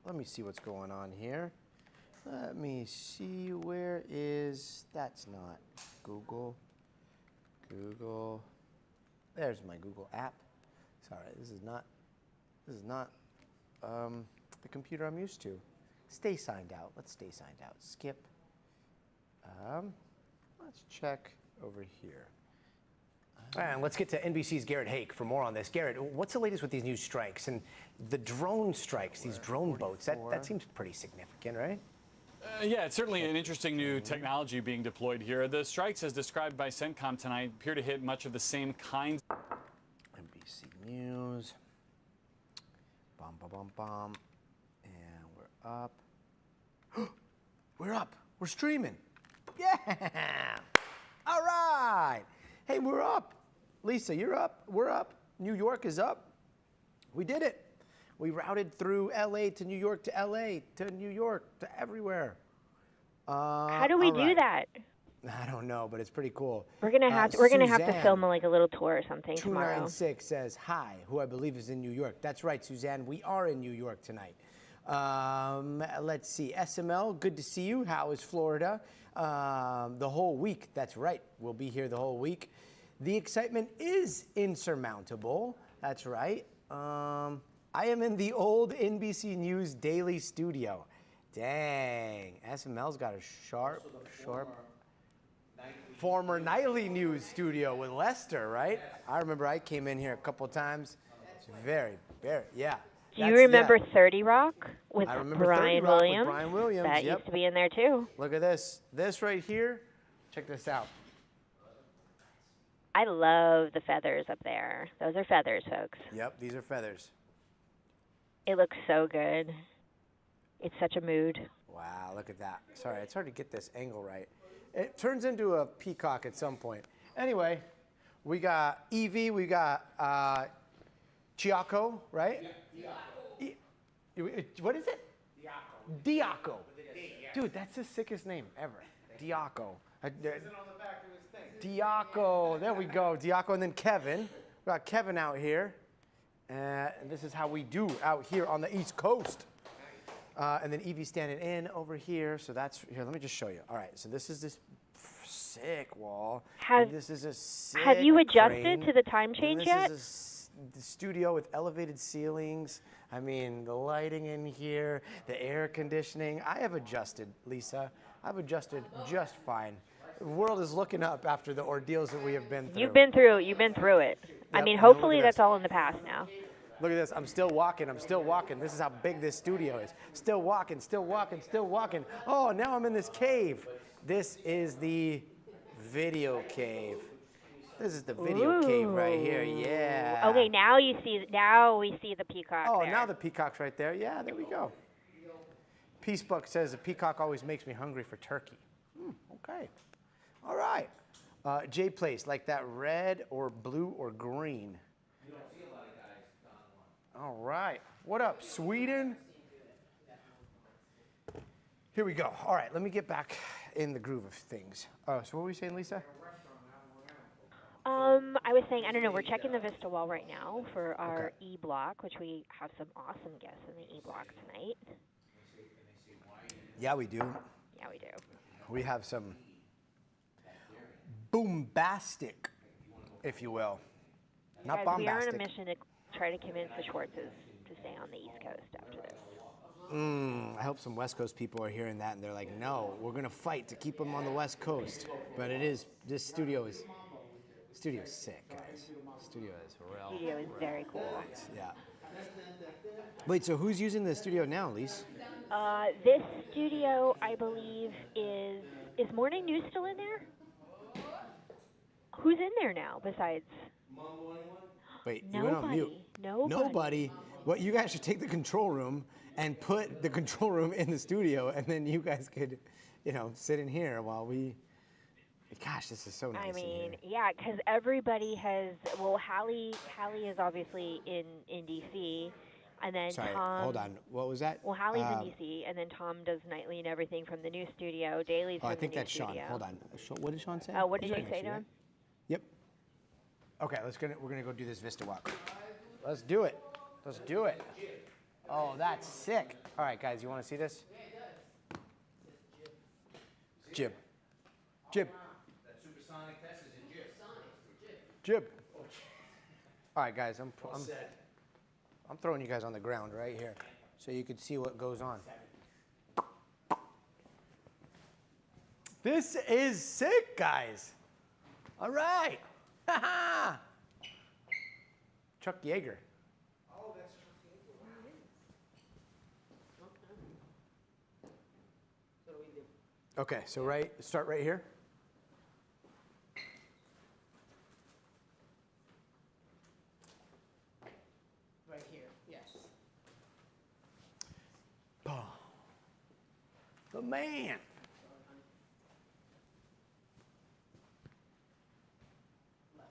Let me see what's going on here. Let me see, where is, that's not Google. Google, there's my Google app. Sorry, this is not the computer I'm used to. Stay signed out, let's stay signed out. Skip, let's check over here. And let's get to NBC's Garrett Hake for more on this. Garrett, what's the latest with these new strikes and the drone strikes, these drone boats? That seems pretty significant, right? Yeah, it's certainly an interesting new technology being deployed here. The strikes, as described by CENTCOM tonight, appear to hit much of the same kinds. NBC News. Bum, bum, bum, bum. And we're up. We're up. We're streaming. Yeah! All right. Hey, we're up. Lisa, you're up. We're up. New York is up. We did it. We routed through LA to New York to LA to New York to everywhere. How do we do that? I don't know, but it's pretty cool. We're gonna have to film like a little tour or something tomorrow. 296 says hi, who I believe is in New York. That's right, Suzanne. We are in New York tonight. Let's see. SML, good to see you. How is Florida? The whole week. That's right. We'll be here the whole week. The excitement is insurmountable. That's right. I am in the old NBC News Daily studio. Dang, SML's got a sharp. Former nightly news studio in Leicester, right? I remember I came in here a couple times. It's very, yeah. Do you remember 30 Rock with Brian Williams? Brian Williams. That used to be in there too. Look at this. This right here. Check this out. I love the feathers up there. Those are feathers, folks. Yep, these are feathers. It looks so good. It's such a mood. Wow, look at that. Sorry, it's hard to get this angle right. It turns into a peacock at some point. Anyway, we got Evie, we got Chiaco, right? Yeah, Diaco. What is it? Diaco. Dude, that's the sickest name ever. Diaco. Is it on the back of his thing? Diaco. There we go. Diaco, and then Kevin. We got Kevin out here. And this is how we do out here on the East Coast. And then Evie's standing in over here. So that's, here, let me just show you. All right, so this is this sick wall. This is a sick Have you adjusted crane. to the time change yet? This is the studio with elevated ceilings. I mean, the lighting in here, the air conditioning. I have adjusted, Lisa. I've adjusted just fine. The world is looking up after the ordeals that we have been through. You've been through it. I mean, hopefully that's all in the past now. Look at this. I'm still walking. This is how big this studio is. Still walking. Oh, now I'm in this cave. This is the video cave. This is the video cave right here. Yeah. Okay, now we see the peacock. Oh, there. now the peacock's right there. Yeah, there we go. Peacebook says the peacock always makes me hungry for turkey. Okay. All right. J Place, like that red or blue or green. You don't see a lot of guys on one. All right. What up, Sweden? Here we go. All right, let me get back in the groove of things. So what were we saying, Lisa? I was saying, I don't know, we're checking the Vista wall right now for our E block, which we have some awesome guests in the E block tonight. Yeah, we do. Yeah, we do. We have some boombastic, if you will. Not Guys, we are bombastic. on a mission to try to convince the Schwartzes to stay on the East Coast after this. I hope some West Coast people are hearing that and they're like, no, we're going to fight to keep them on the West Coast. But this studio is sick, guys. Studio is real. Studio is very cool. Yeah. Wait, so who's using the studio now, Lise? This studio, I believe, is Morning News still in there? Who's in there now besides? Wait, you went on mute. Nobody. Well, you guys should take the control room and put the control room in the studio, and then you guys could, sit in here while we. Gosh, this is so nice. I mean, yeah, because everybody has. Well, Hallie is obviously in DC, and then Sorry, Tom. hold on. What was that? Well, Hallie's in DC, and then Tom does nightly and everything from the new studio. Daly's from I think the new that's studio. Sean. Hold on. What did Sean say? Oh, what did you say to him? Yep. Okay, we're gonna go do this Vista walk. Let's do it. Oh, that's sick. All right, guys, you want to see this? Jib. Jib. That supersonic test is a jib. Jib. All right, guys, I'm throwing you guys on the ground right here so you can see what goes on. This is sick, guys. All right. Chuck Yeager. Oh, that's Chuck Yeager. Okay, so start right here. Right here, yes. Boom. The man. Left.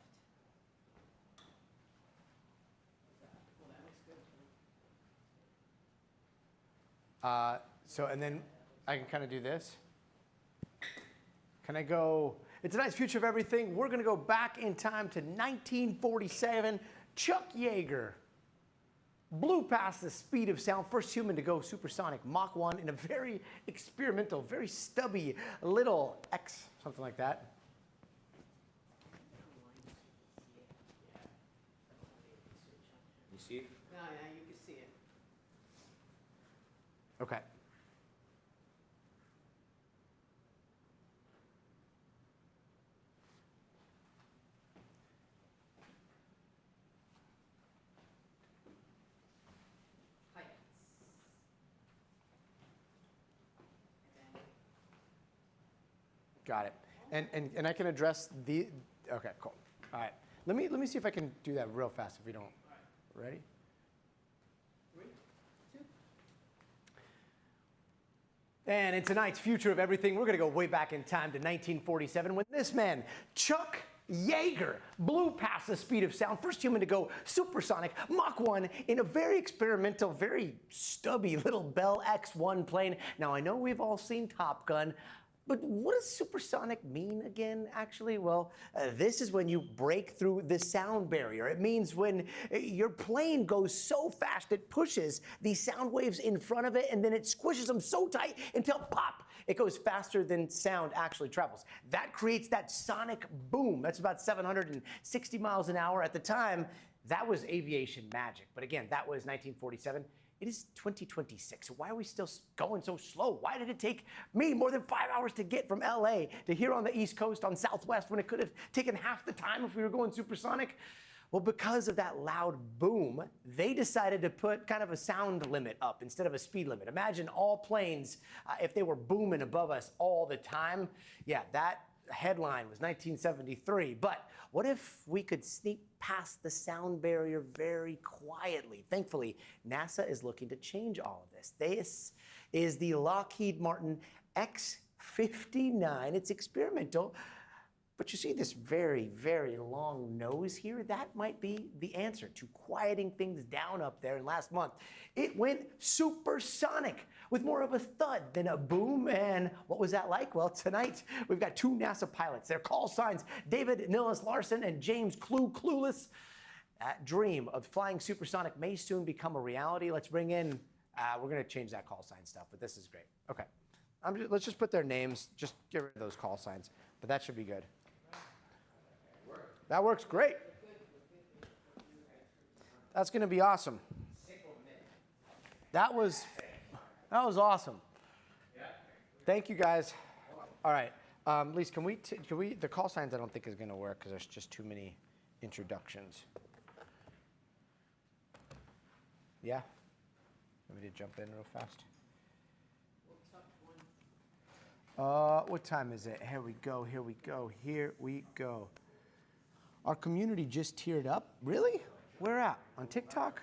Well, that looks good. So, and then I can kind of do this. Can I go? It's a nice future of everything. We're going to go back in time to 1947. Chuck Yeager blew past the speed of sound, first human to go supersonic, Mach 1, in a very experimental, very stubby little X, something like that. You see it? Yeah, you can see it. Okay. Heights. Got it. And I can address the, okay, cool. All right. Let me see if I can do that real fast if we don't. Ready? 3, 2. And in tonight's Future of Everything, we're going to go way back in time to 1947 when this man, Chuck Yeager, blew past the speed of sound, first human to go supersonic, Mach 1, in a very experimental, very stubby little Bell X-1 plane. Now, I know we've all seen Top Gun, but what does supersonic mean again, actually? Well, this is when you break through the sound barrier. It means when your plane goes so fast it pushes these sound waves in front of it and then it squishes them so tight until pop, it goes faster than sound actually travels. That creates that sonic boom. That's about 760 miles an hour. At the time, that was aviation magic. But again, that was 1947. It is 2026. Why are we still going so slow? Why did it take me more than 5 hours to get from LA to here on the East Coast on Southwest when it could have taken half the time if we were going supersonic? Well, because of that loud boom, they decided to put kind of a sound limit up instead of a speed limit. Imagine all planes, if they were booming above us all the time. Yeah, that headline was 1973. But what if we could sneak past the sound barrier very quietly? Thankfully, NASA is looking to change all of this. This is the Lockheed Martin X-59. It's experimental. But you see this very, very long nose here? That might be the answer to quieting things down up there. And last month, it went supersonic with more of a thud than a boom. And what was that like? Well, tonight, we've got two NASA pilots. Their call signs, David Nillis Larson and James Clueless. That dream of flying supersonic may soon become a reality. Let's bring in, we're going to change that call sign stuff, but this is great. Okay. Let's just put their names. Just get rid of those call signs. But that should be good. That works great. That's going to be awesome. That was awesome. Thank you, guys. All right. Lise, can we, the call signs I don't think is going to work because there's just too many introductions. Yeah? Want me to jump in real fast? What time is it? Here we go, here we go, here we go. Our community just teared up. Really? Where at? On TikTok?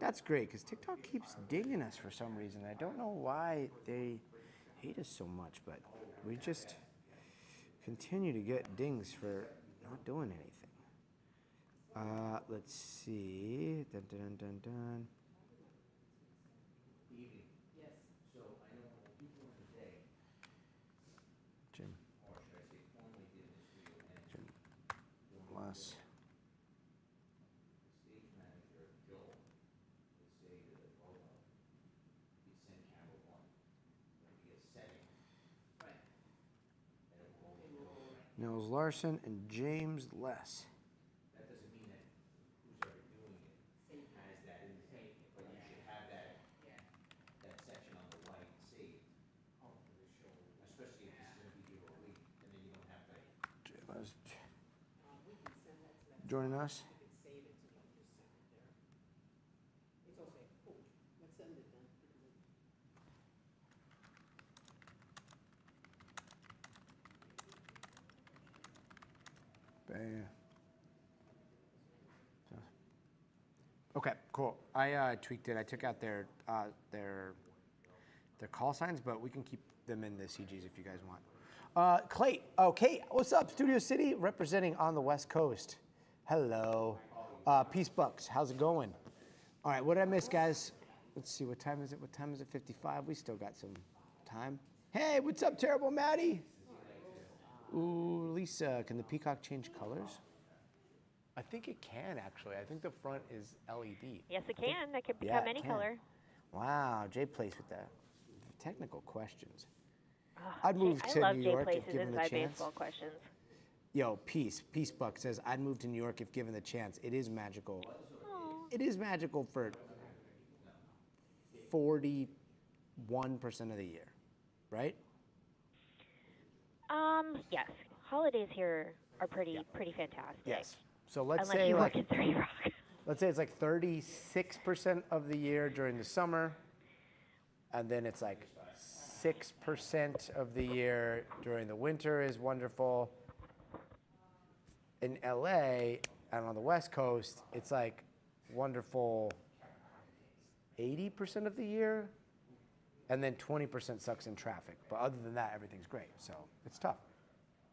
That's great, because TikTok keeps dinging us for some reason. I don't know why they hate us so much, but we just continue to get dings for not doing anything. Let's see. Dun, dun, dun, dun. Yes. So I know a couple people in the day, Jim. or should I say formally did this for you, and Jim. one of Plus. the stage manager, Joel, would say to the robot, Nils Larson and James Less. That doesn't mean that who's ever doing it has that in the tape, but you should have that section on the right saved. Especially if it's gonna be here all week, and then you don't have to. Jay Less joining us. You can save it to them, just send it there. It's okay, cool. Let's send it then. Bam. Okay, cool. I tweaked it. I took out their call signs, but we can keep them in the CGs if you guys want. Clay. Oh, Kate, what's up? Studio City, representing on the West Coast. Hello. Peace Bucks. How's it going? All right, what did I miss, guys? Let's see. What time is it? What time is it? 55. We still got some time. Hey, what's up, Terrible Maddie? Ooh, Lisa, can the Peacock change colors? I think it can, actually. I think the front is LED. Yes, it can. That could Yeah, become it any can. color. Wow, Jay Place with the technical questions. Ugh, I'd move I to love New Jay York if Place's given the inside chance. baseball questions. Yo, Peace Buck says, I'd move to New York if given the chance. It is magical. Aw. It is magical for 41% of the year, right? Yes. Holidays here are pretty fantastic. Yes. So let's Unless say you like, work in 30 Rock. let's say it's like 36% of the year during the summer, and then it's like 6% of the year during the winter is wonderful. In LA and on the West Coast, it's like wonderful 80% of the year, and then 20% sucks in traffic. But other than that, everything's great. So it's tough.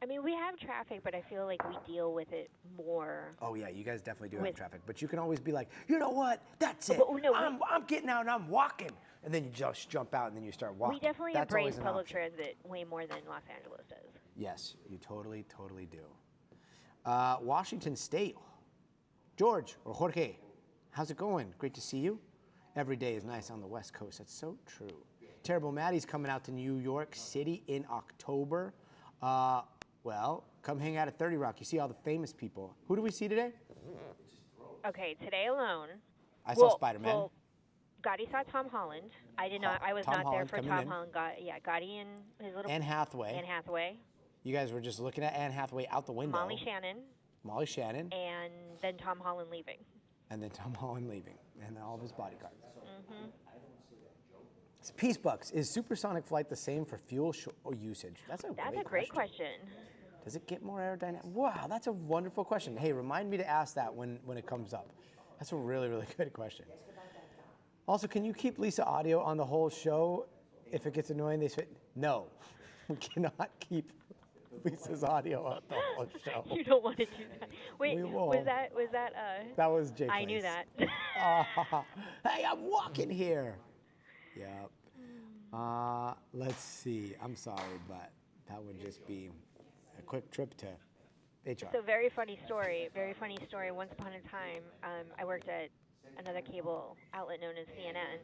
I mean, we have traffic, but I feel like we deal with it more. Oh yeah, you guys definitely do have With- traffic, but you can always be like, you know what? That's it. But, no, I'm getting out and I'm walking, and then you just jump out and then you start walking. We definitely That's embrace always an public option. transit way more than Los Angeles does. Yes, you totally do. Washington State, George or Jorge, how's it going? Great to see you. Every day is nice on the West Coast. That's so true. Terrible Maddie's coming out to New York City in October. Well, come hang out at 30 Rock. You see all the famous people. Who do we see today? Okay, today alone. I saw Spider-Man. Well, Gotti saw Tom Holland. I did not. I was Tom not Holland there for coming Tom in. Holland. Gotti and his little Anne Hathaway. Anne Hathaway, You guys were just looking at Anne Hathaway out the window. Molly Shannon, Molly Shannon. and then Tom Holland leaving. And then Tom Holland leaving, and all of his bodyguards. Mm-hmm. It's Peace Bucks. Is supersonic flight the same for fuel or usage? That's a Great question. Does it get more aerodynamic? Wow, that's a wonderful question. Hey, remind me to ask that when it comes up. That's a really, really good question. Also, can you keep Lisa audio on the whole show? If it gets annoying, they say, no, we cannot keep Lisa's audio on the whole show. You don't want to do that. Wait, We won't. was that That was Jake. I knew that. Hey, I'm walking here. Yep. Let's see. I'm sorry, but that would just be a quick trip to HR. So very funny story. Once upon a time, I worked at another cable outlet known as CNN,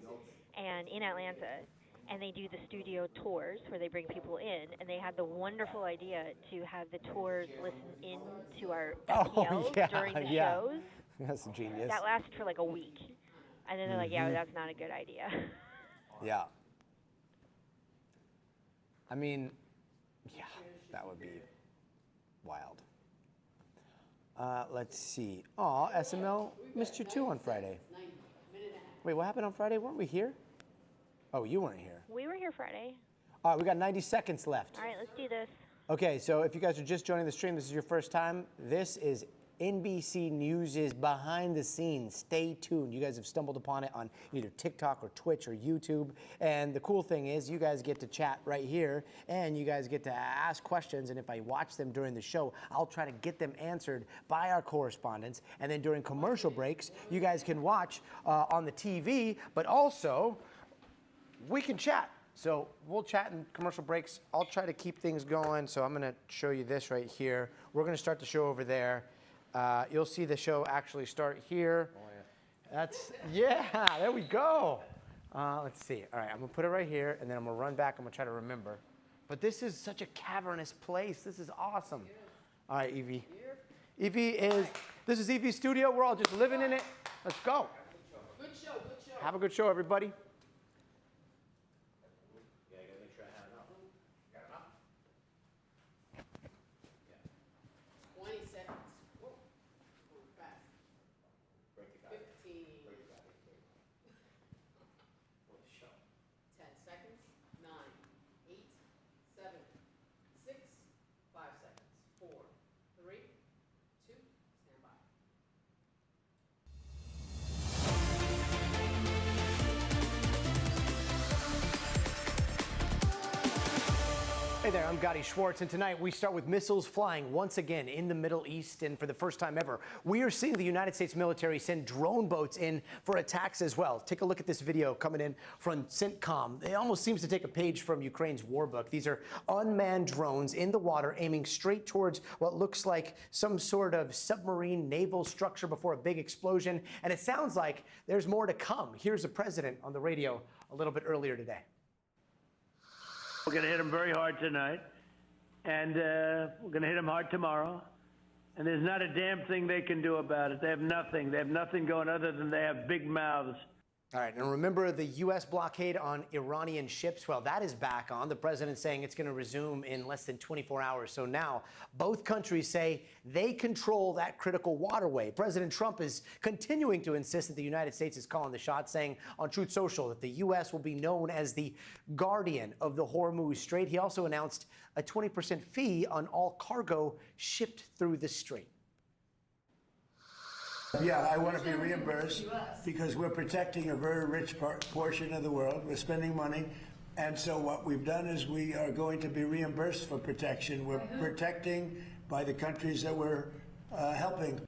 and in Atlanta, and they do the studio tours where they bring people in, and they had the wonderful idea to have the tours listen in to our FPLs during the shows. That's genius. That lasted for like a week, and then they're like, "Yeah, that's not a good idea." Yeah. I mean, yeah, that would be wild. Let's see. Aw, SML missed you too on Friday. Wait, what happened on Friday? Weren't we here? Oh, you weren't here. We were here Friday. All right, we got 90 seconds left. All right, let's do this. Okay, so if you guys are just joining the stream, this is your first time. This is NBC News' behind the scenes. Stay tuned. You guys have stumbled upon it on either TikTok or Twitch or YouTube. And the cool thing is you guys get to chat right here and you guys get to ask questions. And if I watch them during the show, I'll try to get them answered by our correspondents. And then during commercial breaks, you guys can watch on the TV, but also we can chat. So we'll chat in commercial breaks. I'll try to keep things going. So I'm gonna show you this right here. We're gonna start the show over there. You'll see the show actually start here. Oh, yeah. There we go. Let's see. All right, I'm gonna put it right here, and then I'm gonna run back. I'm gonna try to remember. But this is such a cavernous place. This is awesome. All right, Evie. This is Evie's studio. We're all just living in it. Let's go. Good show, good show. Have a good show, everybody. 20 seconds. Whoa. Going fast. 15. 10 seconds. 9, 8, 7, 6, 5 seconds. 4, 3, 2, stand by. Hey there, I'm Gotti Schwartz, and tonight we start with missiles flying once again in the Middle East, and for the first time ever, we are seeing the United States military send drone boats in for attacks as well. Take a look at this video coming in from CENTCOM. It almost seems to take a page from Ukraine's war book. These are unmanned drones in the water aiming straight towards what looks like some sort of submarine naval structure before a big explosion, and it sounds like there's more to come. Here's the president on the radio a little bit earlier today. We're going to hit them very hard tonight, and we're going to hit them hard tomorrow. And there's not a damn thing they can do about it. They have nothing. They have nothing going other than they have big mouths. All right, and remember the U.S. blockade on Iranian ships? Well, that is back on. The president saying it's going to resume in less than 24 hours. So now both countries say they control that critical waterway. President Trump is continuing to insist that the United States is calling the shots, saying on Truth Social that the U.S. will be known as the guardian of the Hormuz Strait. He also announced a 20% fee on all cargo shipped through the strait. Yeah, I want to be reimbursed because we're protecting a very rich portion of the world. We're spending money. And so what we've done is we are going to be reimbursed for protection. We're protecting by the countries that we're helping.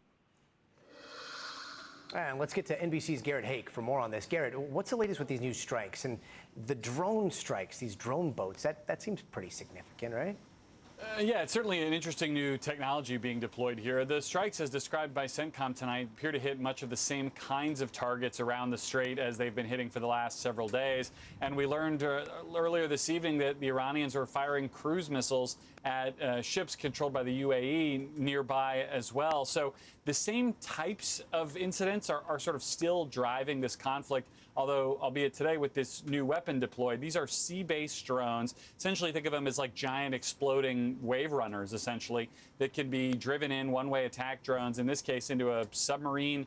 And let's get to NBC's Garrett Hake for more on this. Garrett, what's the latest with these new strikes? And the drone strikes, these drone boats, that seems pretty significant, right? Yeah, it's certainly an interesting new technology being deployed here. The strikes, as described by CENTCOM tonight, appear to hit much of the same kinds of targets around the strait as they've been hitting for the last several days. And we learned earlier this evening that the Iranians are firing cruise missiles at ships controlled by the UAE nearby as well. So the same types of incidents are sort of still driving this conflict, although, albeit today with this new weapon deployed. These are sea-based drones. Essentially, think of them as like giant exploding wave runners, essentially, that can be driven in one-way attack drones, in this case, into a submarine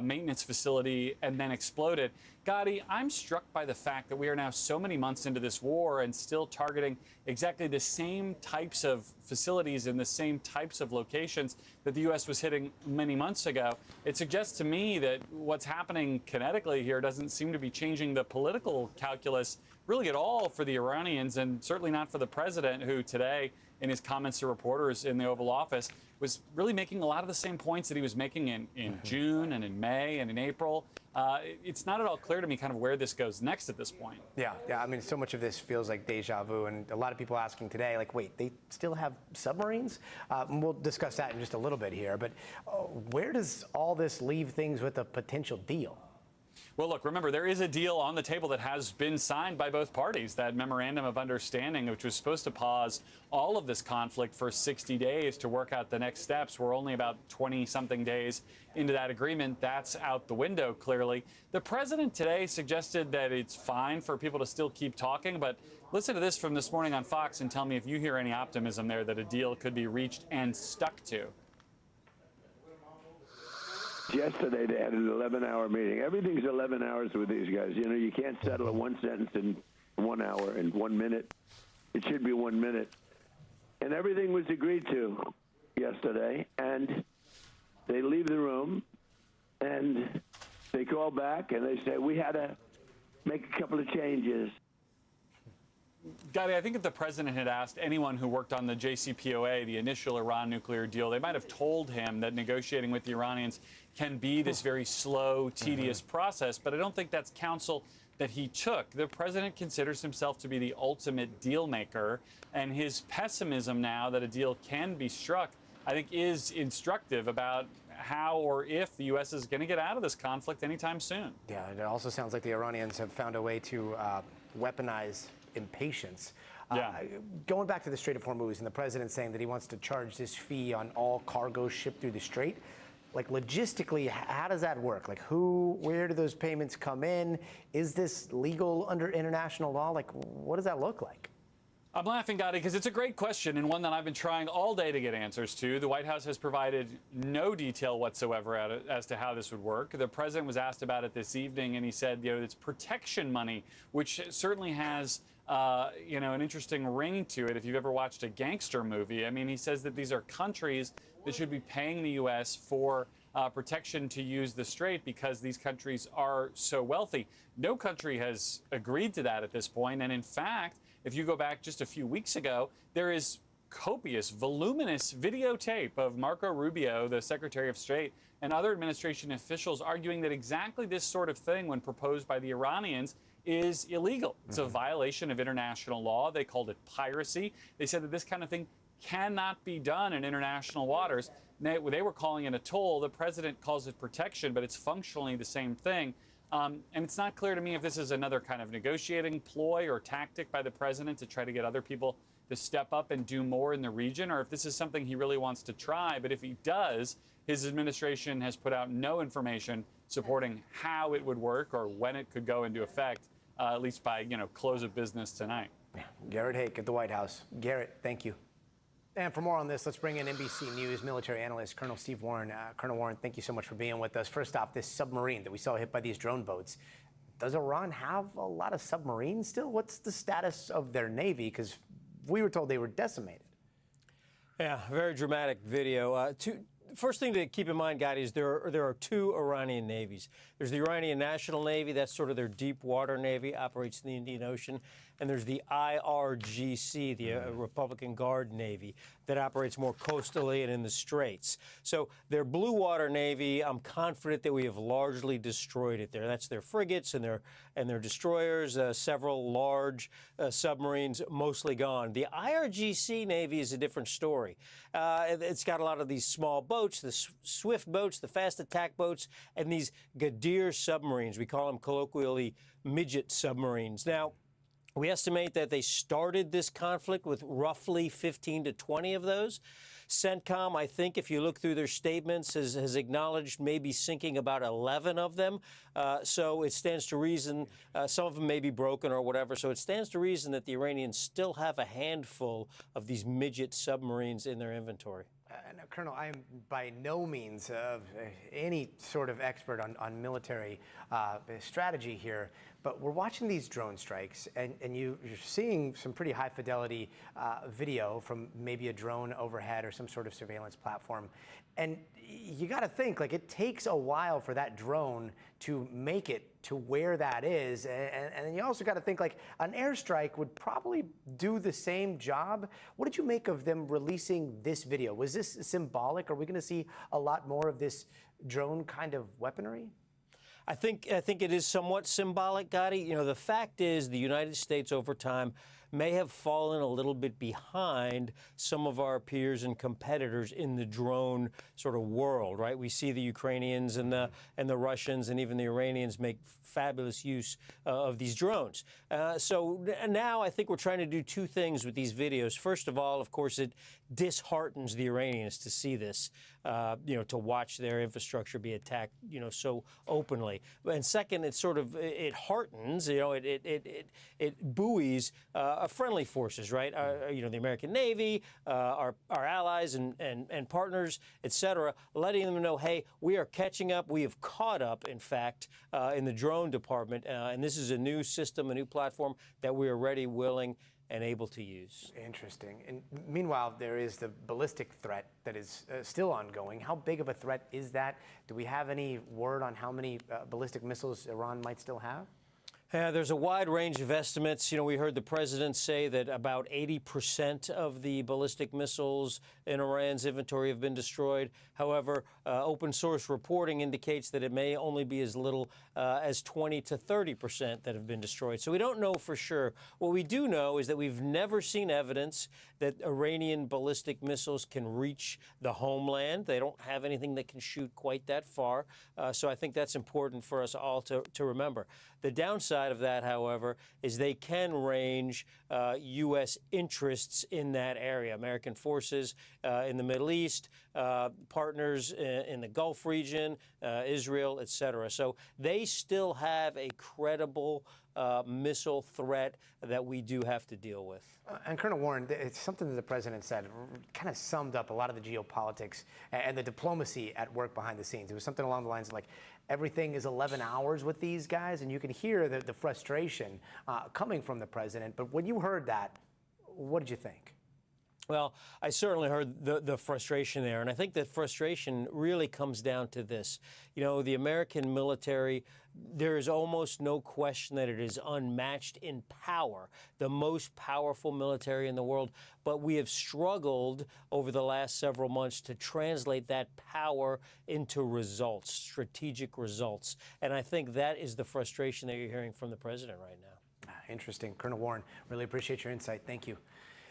maintenance facility and then exploded. Gotti, I'm struck by the fact that we are now so many months into this war and still targeting exactly the same types of facilities and the same types of locations that the U.S. was hitting many months ago. It suggests to me that what's happening kinetically here doesn't seem to be changing the political calculus really at all for the Iranians, and certainly not for the president, who today, in his comments to reporters in the Oval Office, was really making a lot of the same points that he was making in June and in May and in April. It's not at all clear to me kind of where this goes next at this point. Yeah. I mean, so much of this feels like deja vu, and a lot of people asking today, like, wait, they still have submarines? And we'll discuss that in just a little bit here, but where does all this leave things with a potential deal? Well, look, remember, there is a deal on the table that has been signed by both parties, that memorandum of understanding, which was supposed to pause all of this conflict for 60 days to work out the next steps. We're only about 20-something days into that agreement. That's out the window, clearly. The president today suggested that it's fine for people to still keep talking, but listen to this from this morning on Fox and tell me if you hear any optimism there that a deal could be reached and stuck to. Yesterday, they had an 11-hour meeting. Everything's 11 hours with these guys. You know, you can't settle a one sentence in 1 hour, in 1 minute. It should be 1 minute. And everything was agreed to yesterday. And they leave the room, and they call back, and they say, we had to make a couple of changes. Gotti, I think if the president had asked anyone who worked on the JCPOA, the initial Iran nuclear deal, they might have told him that negotiating with the Iranians can be this very slow, tedious process. But I don't think that's counsel that he took. The president considers himself to be the ultimate deal maker, and his pessimism now that a deal can be struck, I think, is instructive about how or if the U.S. is going to get out of this conflict anytime soon. Yeah, it also sounds like the Iranians have found a way to weaponize impatience. Going back to the Strait of Hormuz and the president saying that he wants to charge this fee on all cargo shipped through the strait, like logistically, how does that work? Like where do those payments come in? Is this legal under international law? Like what does that look like? I'm laughing, Gotti, because it's a great question and one that I've been trying all day to get answers to. The White House has provided no detail whatsoever as to how this would work. The president was asked about it this evening, and he said, it's protection money, which certainly has, an interesting ring to it if you've ever watched a gangster movie. I mean, he says that these are countries that should be paying the U.S. for protection to use the strait because these countries are so wealthy. No country has agreed to that at this point, and in fact, if you go back just a few weeks ago, there is copious, voluminous videotape of Marco Rubio, the Secretary of State, and other administration officials arguing that exactly this sort of thing, when proposed by the Iranians, is illegal. It's a violation of international law. They called it piracy. They said that this kind of thing cannot be done in international waters. They were calling it a toll. The president calls it protection, but it's functionally the same thing. And it's not clear to me if this is another kind of negotiating ploy or tactic by the president to try to get other people to step up and do more in the region, or if this is something he really wants to try. But if he does, his administration has put out no information supporting how it would work or when it could go into effect, at least by, close of business tonight. Garrett Hake at the White House. Garrett, thank you. And for more on this, let's bring in NBC News military analyst Colonel Steve Warren. Colonel Warren, thank you so much for being with us. First off, this submarine that we saw hit by these drone boats, does Iran have a lot of submarines still? What's the status of their Navy? Because we were told they were decimated. Yeah, very dramatic video. First thing to keep in mind, Gotti, is there are two Iranian navies. There's the Iranian National Navy, that's sort of their deep water navy, operates in the Indian Ocean. And there's the IRGC, the Republican Guard Navy, that operates more coastally and in the straits. So their blue water navy, I'm confident that we have largely destroyed it there. That's their frigates and their destroyers, several large submarines, mostly gone. The IRGC Navy is a different story. It's got a lot of these small boats, the swift boats, the fast attack boats, and these Gadir submarines. We call them colloquially midget submarines. Now, we estimate that they started this conflict with roughly 15 to 20 of those. CENTCOM, I think, if you look through their statements, has acknowledged maybe sinking about 11 of them. So it stands to reason, some of them may be broken or whatever, so it stands to reason that the Iranians still have a handful of these midget submarines in their inventory. Colonel, I am by no means any sort of expert on military strategy here, but we're watching these drone strikes, and you're seeing some pretty high-fidelity video from maybe a drone overhead or some sort of surveillance platform. And you got to think, like, it takes a while for that drone to make it to where that is. And then you also got to think, like, an airstrike would probably do the same job. What did you make of them releasing this video? Was this symbolic? Are we going to see a lot more of this drone kind of weaponry? I think it is somewhat symbolic, Gotti. The fact is the United States over time may have fallen a little bit behind some of our peers and competitors in the drone sort of world, right? We see the Ukrainians and the Russians and even the Iranians make fabulous use of these drones. So now I think we're trying to do two things with these videos. First of all, of course, it disheartens the Iranians to see this, to watch their infrastructure be attacked, so openly. And second, it heartens, it buoys friendly forces, right? The American Navy, our allies and partners, et cetera, letting them know, hey, we are catching up. We have caught up, in fact, in the drone department. And this is a new system, a new platform that we are ready, willing, and able to use. Interesting. And meanwhile, there is the ballistic threat that is still ongoing. How big of a threat is that? Do we have any word on how many ballistic missiles Iran might still have? There's a wide range of estimates. We heard the president say that about 80% of the ballistic missiles in Iran's inventory have been destroyed. However, open source reporting indicates that it may only be as little as 20 to 30% that have been destroyed. So we don't know for sure. What we do know is that we've never seen evidence that Iranian ballistic missiles can reach the homeland. They don't have anything that can shoot quite that far. So I think that's important for us all to remember. The downside downside of that, however, is they can range U.S. interests in that area. American forces in the Middle East, partners in the Gulf region, Israel, et cetera. So they still have a credible missile threat that we do have to deal with. And Colonel Warren, it's something that the president said kind of summed up a lot of the geopolitics and the diplomacy at work behind the scenes. It was something along the lines of like, everything is 11 hours with these guys, and you can hear the frustration coming from the president. But when you heard that, what did you think? Well, I certainly heard the frustration there, and I think that frustration really comes down to this. You know, the American military, there is almost no question that it is unmatched in power, the most powerful military in the world, but we have struggled over the last several months to translate that power into results, strategic results, and I think that is the frustration that you're hearing from the president right now. Interesting. Colonel Warren, really appreciate your insight. Thank you.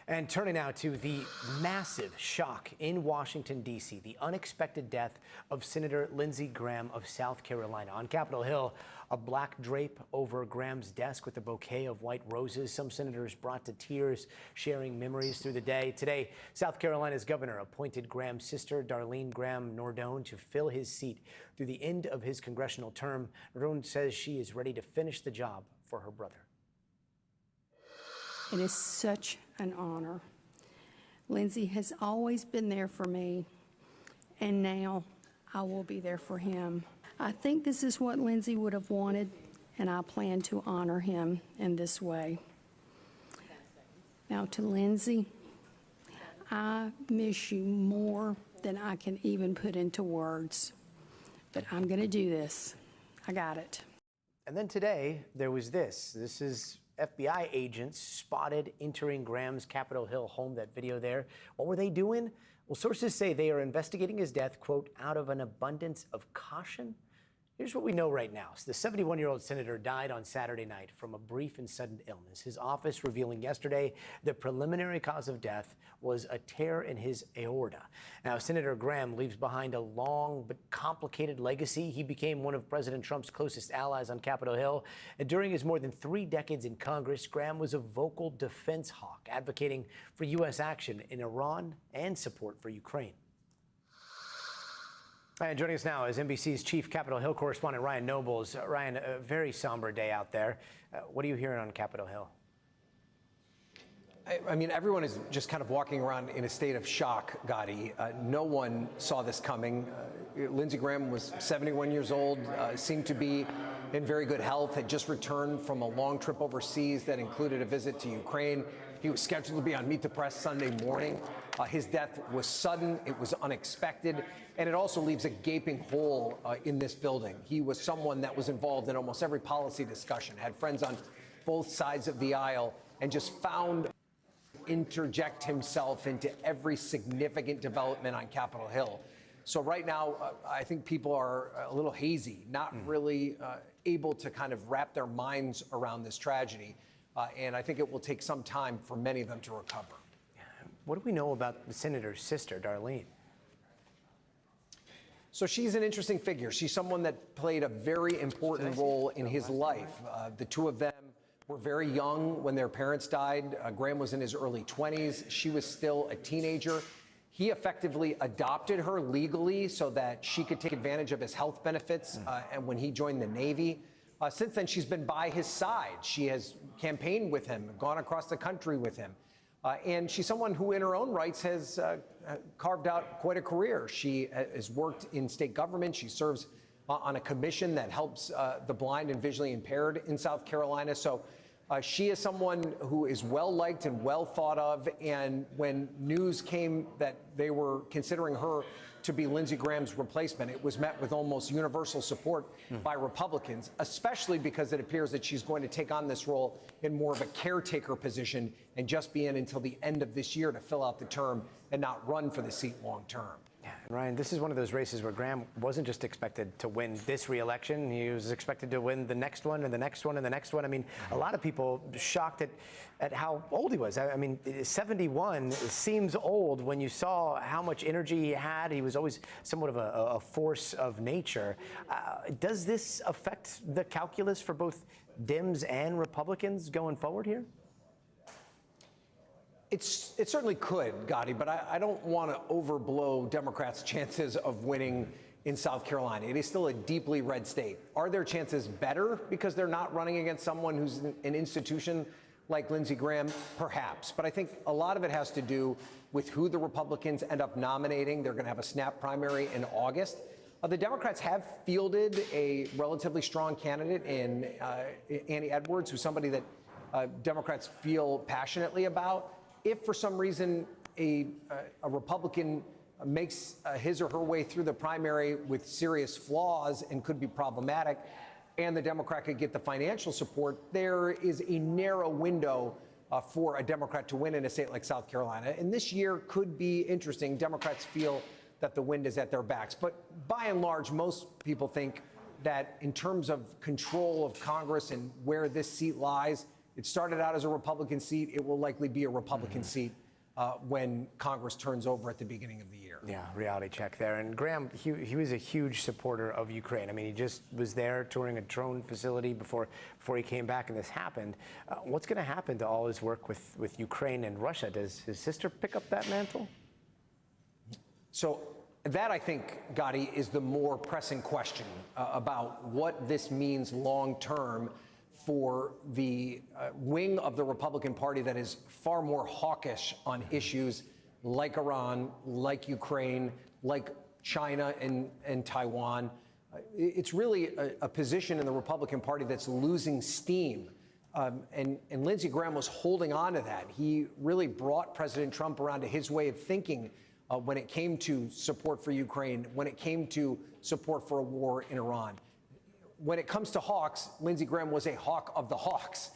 And turning now to the massive shock in Washington, D.C., the unexpected death of Senator Lindsey Graham of South Carolina. On Capitol Hill, a black drape over Graham's desk with a bouquet of white roses. Some senators brought to tears, sharing memories through the day. Today, South Carolina's governor appointed Graham's sister, Darlene Graham Nordone, to fill his seat through the end of his congressional term. Nordone says she is ready to finish the job for her brother. It is such an honor. Lindsey has always been there for me, and now I will be there for him. I think this is what Lindsey would have wanted, and I plan to honor him in this way. Now to Lindsey, I miss you more than I can even put into words, but I'm going to do this. I got it. And then today, there was this. This is FBI agents spotted entering Graham's Capitol Hill home, that video there. What were they doing? Well, sources say they are investigating his death, quote, out of an abundance of caution. Here's what we know right now. So the 71-year-old senator died on Saturday night from a brief and sudden illness. His office revealing yesterday the preliminary cause of death was a tear in his aorta. Now, Senator Graham leaves behind a long but complicated legacy. He became one of President Trump's closest allies on Capitol Hill. And during his more than 3 decades in Congress, Graham was a vocal defense hawk, advocating for U.S. action in Iran and support for Ukraine. And joining us now is NBC's chief Capitol Hill correspondent, Ryan Nobles. Ryan, a very somber day out there. What are you hearing on Capitol Hill? I mean, everyone is just kind of walking around in a state of shock, Gotti. No one saw this coming. Lindsey Graham was 71 years old, seemed to be in very good health, had just returned from a long trip overseas that included a visit to Ukraine. He was scheduled to be on Meet the Press Sunday morning. His death was sudden, it was unexpected, and it also leaves a gaping hole in this building. He was someone that was involved in almost every policy discussion, had friends on both sides of the aisle, and just found interject himself into every significant development on Capitol Hill. So right now, I think people are a little hazy, not really able to kind of wrap their minds around this tragedy. And I think it will take some time for many of them to recover. What do we know about the senator's sister, Darlene? So she's an interesting figure. She's someone that played a very important role in his life. The two of them were very young when their parents died. Graham was in his early 20s. She was still a teenager. He effectively adopted her legally so that she could take advantage of his health benefits and when he joined the Navy. Since then, she's been by his side. She has campaigned with him, gone across the country with him. And she's someone who, in her own rights, has carved out quite a career. She has worked in state government. She serves on a commission that helps the blind and visually impaired in South Carolina. So she is someone who is well-liked and well thought of. And when news came that they were considering her to be Lindsey Graham's replacement, it was met with almost universal support by Republicans, especially because it appears that she's going to take on this role in more of a caretaker position and just be in until the end of this year to fill out the term and not run for the seat long term. Yeah. Ryan, this is one of those races where Graham wasn't just expected to win this re-election. He was expected to win the next one and the next one and the next one. I mean, a lot of people shocked at how old he was. I mean, 71 seems old when you saw how much energy he had. He was always somewhat of a force of nature. Does this affect the calculus for both Dems and Republicans going forward here? It certainly could, Gotti, but I don't want to overblow Democrats' chances of winning in South Carolina. It is still a deeply red state. Are their chances better because they're not running against someone who's an institution like Lindsey Graham? Perhaps. But I think a lot of it has to do with who the Republicans end up nominating. They're going to have a snap primary in August. The Democrats have fielded a relatively strong candidate in Annie Edwards, who's somebody that Democrats feel passionately about. If for some reason a Republican makes his or her way through the primary with serious flaws and could be problematic, and the Democrat could get the financial support, there is a narrow window for a Democrat to win in a state like South Carolina. And this year could be interesting. Democrats feel that the wind is at their backs. But by and large, most people think that in terms of control of Congress and where this seat lies, it started out as a Republican seat. It will likely be a Republican seat when Congress turns over at the beginning of the year. Yeah, reality check there. And Graham, he was a huge supporter of Ukraine. I mean, he just was there touring a drone facility before he came back and this happened. What's going to happen to all his work with Ukraine and Russia? Does his sister pick up that mantle? So that, I think, Gotti, is the more pressing question about what this means long term for the wing of the Republican Party that is far more hawkish on issues like Iran, like Ukraine, like China and Taiwan. It's really a position in the Republican Party that's losing steam. And Lindsey Graham was holding on to that. He really brought President Trump around to his way of thinking when it came to support for Ukraine, when it came to support for a war in Iran. When it comes to hawks, Lindsey Graham was a hawk of the hawks.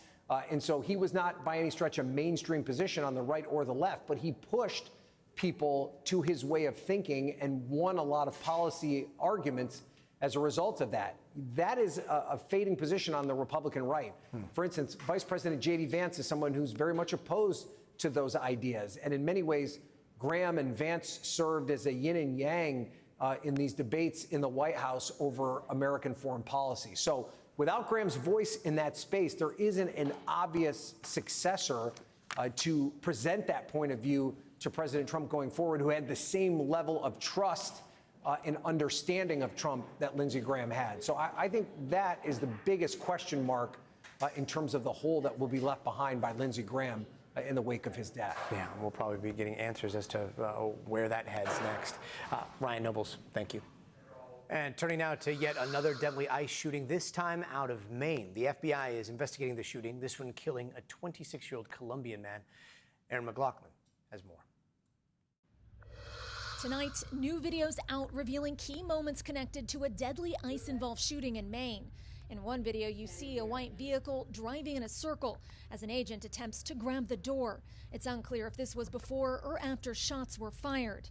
And so he was not by any stretch a mainstream position on the right or the left, but he pushed people to his way of thinking and won a lot of policy arguments as a result of that. That is a fading position on the Republican right. For instance, Vice President J.D. Vance is someone who's very much opposed to those ideas. And in many ways, Graham and Vance served as a yin and yang in these debates in the White House over American foreign policy. So without Graham's voice in that space, there isn't an obvious successor to present that point of view to President Trump going forward, who had the same level of trust and understanding of Trump that Lindsey Graham had. So I think that is the biggest question mark in terms of the hole that will be left behind by Lindsey Graham in the wake of his death. Yeah, we'll probably be getting answers as to where that heads next. Ryan Nobles, thank you. And turning now to yet another deadly ICE shooting, this time out of Maine. The FBI is investigating the shooting, this one killing a 26-year-old Colombian man. Aaron McLaughlin has more. Tonight, new videos out revealing key moments connected to a deadly ICE-involved shooting in Maine. In one video, you see a white vehicle driving in a circle as an agent attempts to grab the door. It's unclear if this was before or after shots were fired.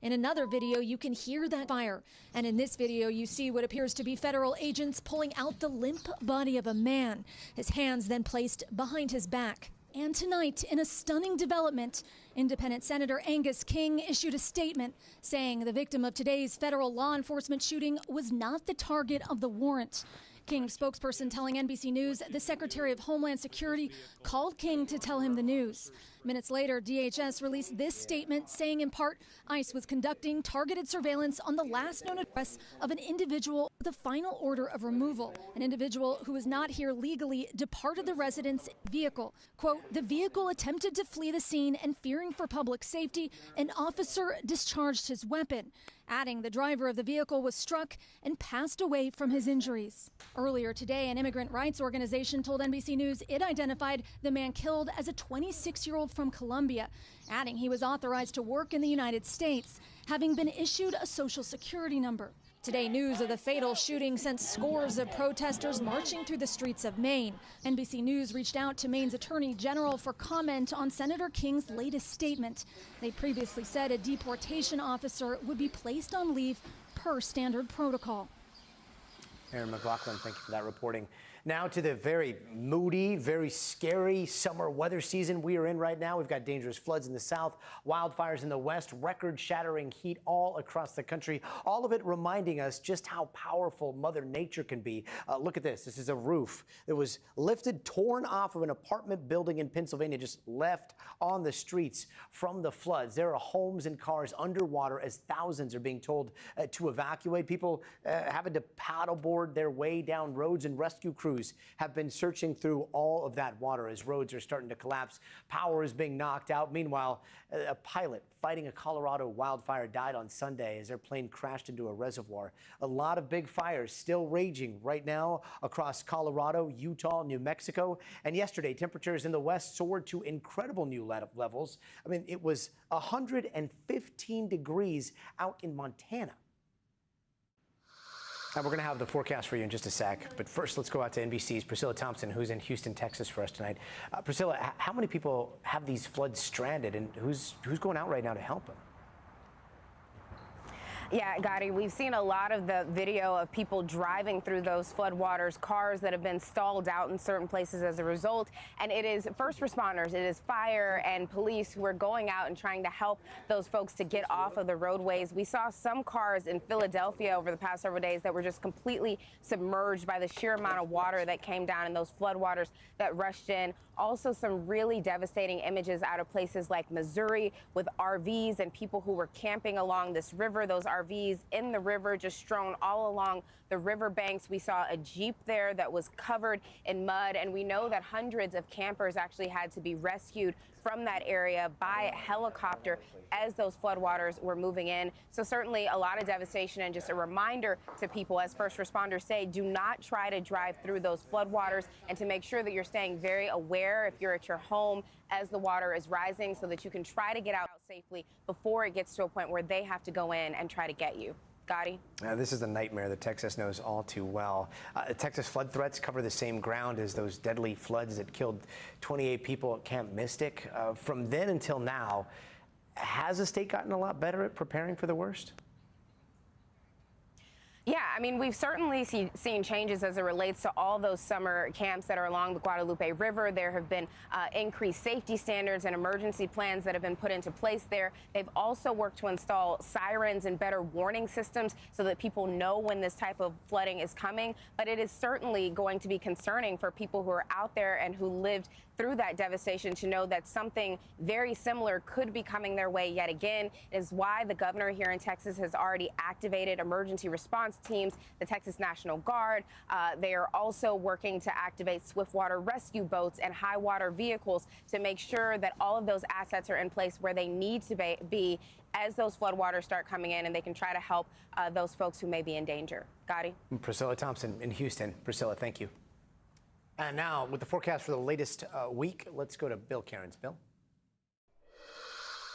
In another video, you can hear that fire. And in this video, you see what appears to be federal agents pulling out the limp body of a man, his hands then placed behind his back. And tonight, in a stunning development, Independent Senator Angus King issued a statement saying the victim of today's federal law enforcement shooting was not the target of the warrant. King's spokesperson telling NBC News the Secretary of Homeland Security called King to tell him the news. Minutes later, DHS released this statement saying, in part, ICE was conducting targeted surveillance on the last known address of an individual with a final order of removal. An individual who was not here legally departed the residence vehicle. Quote, the vehicle attempted to flee the scene and fearing for public safety, an officer discharged his weapon. Adding the driver of the vehicle was struck and passed away from his injuries. Earlier today, an immigrant rights organization told NBC News it identified the man killed as a 26-year-old from Colombia, adding he was authorized to work in the United States, having been issued a social security number. Today, news of the fatal shooting sent scores of protesters marching through the streets of Maine. NBC News reached out to Maine's Attorney General for comment on Senator King's latest statement. They previously said a deportation officer would be placed on leave per standard protocol. Aaron McLaughlin, thank you for that reporting. Now to the very moody, very scary summer weather season we are in right now. We've got dangerous floods in the south, wildfires in the west, record-shattering heat all across the country. All of it reminding us just how powerful Mother Nature can be. Look at this. This is a roof that was lifted, torn off of an apartment building in Pennsylvania, just left on the streets from the floods. There are homes and cars underwater as thousands are being told to evacuate. People having to paddleboard their way down roads, and rescue crews have been searching through all of that water as roads are starting to collapse. Power is being knocked out. Meanwhile, a pilot fighting a Colorado wildfire died on Sunday as their plane crashed into a reservoir. A lot of big fires still raging right now across Colorado, Utah, New Mexico. And yesterday, temperatures in the west soared to incredible new levels. I mean, it was 115 degrees out in Montana. We're going to have the forecast for you in just a sec. But first, let's go out to NBC's Priscilla Thompson, who's in Houston, Texas for us tonight. Priscilla, how many people have these floods stranded, and who's going out right now to help them? Yeah, Gotti, we've seen a lot of the video of people driving through those floodwaters, cars that have been stalled out in certain places as a result. And it is first responders, it is fire and police who are going out and trying to help those folks to get off of the roadways. We saw some cars in Philadelphia over the past several days that were just completely submerged by the sheer amount of water that came down in those floodwaters that rushed in. Also, some really devastating images out of places like Missouri with RVs and people who were camping along this river. Those RVs in the river, just strewn all along the river banks. We saw a Jeep there that was covered in mud, and we know that hundreds of campers actually had to be rescued from that area by helicopter as those floodwaters were moving in. So certainly a lot of devastation, and just a reminder to people, as first responders say, do not try to drive through those floodwaters, and to make sure that you're staying very aware if you're at your home as the water is rising, so that you can try to get out safely before it gets to a point where they have to go in and try to get you. Gotti? This is a nightmare that Texas knows all too well. Texas flood threats cover the same ground as those deadly floods that killed 28 people at Camp Mystic. From then until now, has the state gotten a lot better at preparing for the worst? Yeah, I mean, we've certainly seen changes as it relates to all those summer camps that are along the Guadalupe River. There have been increased safety standards and emergency plans that have been put into place there. They've also worked to install sirens and better warning systems so that people know when this type of flooding is coming. But it is certainly going to be concerning for people who are out there and who lived through that devastation to know that something very similar could be coming their way yet again. It is why the governor here in Texas has already activated emergency response teams, the Texas National Guard. They are also working to activate swiftwater rescue boats and high water vehicles to make sure that all of those assets are in place where they need to be as those floodwaters start coming in, and they can try to help those folks who may be in danger. Gotti? Priscilla Thompson in Houston. Priscilla, thank you. And now, with the forecast for the latest week, let's go to Bill Cairns. Bill?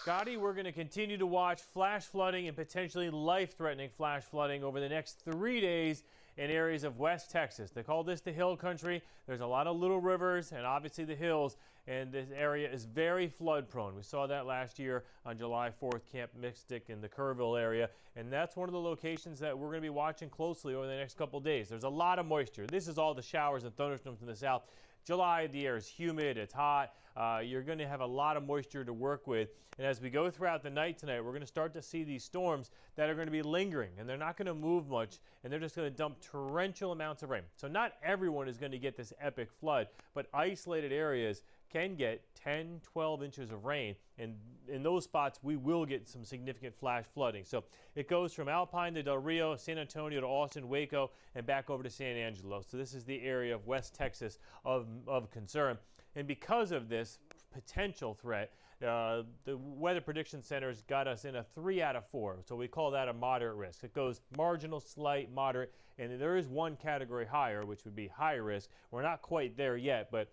Gotti, we're going to continue to watch flash flooding and potentially life-threatening flash flooding over the next 3 days in areas of West Texas. They call this the hill country. There's a lot of little rivers and obviously the hills, and this area is very flood prone. We saw that last year on July 4th, Camp Mystic in the Kerrville area, and that's one of the locations that we're going to be watching closely over the next couple days. There's a lot of moisture. This is all the showers and thunderstorms in the south. July, the air is humid, it's hot. You're going to have a lot of moisture to work with. And as we go throughout the night tonight, we're going to start to see these storms that are going to be lingering, and they're not going to move much, and they're just going to dump torrential amounts of rain. So not everyone is going to get this epic flood, but isolated areas can get 10, 12 inches of rain. And in those spots, we will get some significant flash flooding. So it goes from Alpine to Del Rio, San Antonio to Austin, Waco, and back over to San Angelo. So this is the area of West Texas of concern. And because of this potential threat, The Weather Prediction Center's got us in a 3 out of 4, so we call that a moderate risk. It goes marginal, slight, moderate, and there is one category higher, which would be high risk. We're not quite there yet, but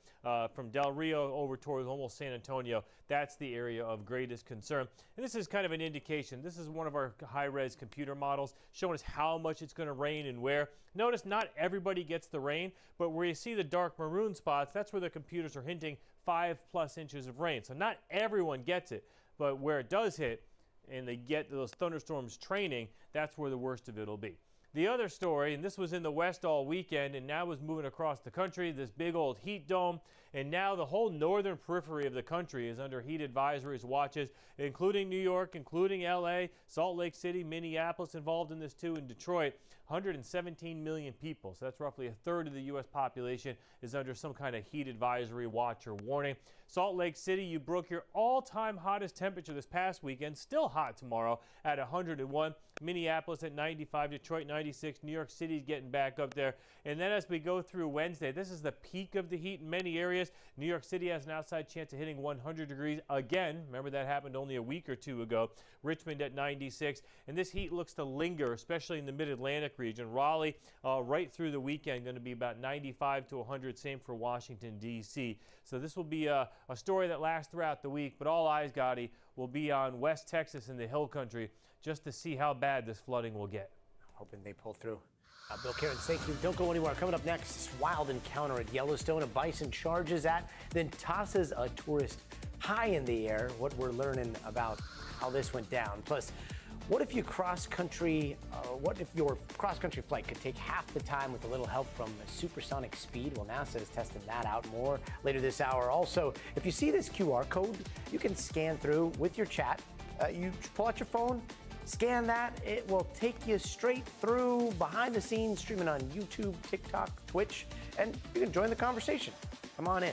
from Del Rio over towards almost San Antonio, that's the area of greatest concern. And this is kind of an indication. This is one of our high-res computer models showing us how much it's going to rain and where. Notice not everybody gets the rain, but where you see the dark maroon spots, that's where the computers are hinting 5+ inches of rain. So not everyone gets it, but where it does hit and they get those thunderstorms training, that's where the worst of it will be. The other story, and this was in the West all weekend and now is moving across the country, this big old heat dome, and now the whole northern periphery of the country is under heat advisories, watches, including New York, including LA, Salt Lake City, Minneapolis involved in this too, and Detroit. 117 million people, so that's roughly a third of the U.S. population, is under some kind of heat advisory, watch, or warning. Salt Lake City, you broke your all-time hottest temperature this past weekend, still hot tomorrow at 101. Minneapolis at 95, Detroit 96, New York City's getting back up there. And then as we go through Wednesday, this is the peak of the heat in many areas. New York City has an outside chance of hitting 100 degrees again. Remember that happened only a week or two ago. Richmond at 96. And this heat looks to linger, especially in the mid-Atlantic region. Raleigh right through the weekend going to be about 95 to 100. Same for Washington, D.C. So this will be a story that lasts throughout the week. But all eyes, Gotti, will be on West Texas and the Hill Country just to see how bad this flooding will get. Hoping they pull through. Bill Cairns, thank you. Don't go anywhere. Coming up next, this wild encounter at Yellowstone. A bison charges at, then tosses a tourist high in the air. What we're learning about how this went down. Plus, what if your cross-country flight could take half the time with a little help from supersonic speed? Well, NASA is testing that out more later this hour. Also, if you see this QR code, you can scan through with your chat. You pull out your phone, scan that. It will take you straight through behind the scenes, streaming on YouTube, TikTok, Twitch, and you can join the conversation. Come on in.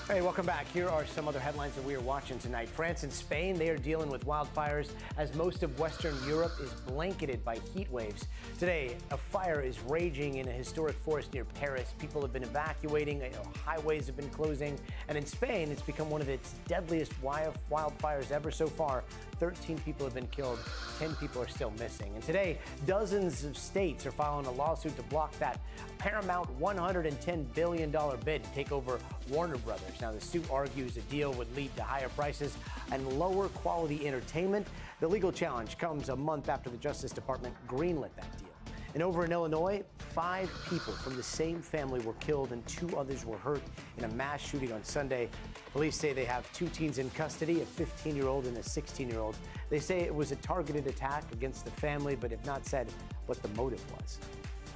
Hey, welcome back. Here are some other headlines that we are watching tonight. France and Spain, they are dealing with wildfires as most of Western Europe is blanketed by heat waves. Today, a fire is raging in a historic forest near Paris. People have been evacuating, highways have been closing, and in Spain, it's become one of its deadliest wildfires ever so far. 13 people have been killed, 10 people are still missing. And today, dozens of states are filing a lawsuit to block that paramount $110 billion bid to take over Warner Brothers. Now, the suit argues a deal would lead to higher prices and lower quality entertainment. The legal challenge comes a month after the Justice Department greenlit that deal. And over in Illinois, 5 people from the same family were killed and 2 others were hurt in a mass shooting on Sunday. Police say they have 2 teens in custody, a 15-year-old and a 16-year-old. They say it was a targeted attack against the family, but have not said what the motive was.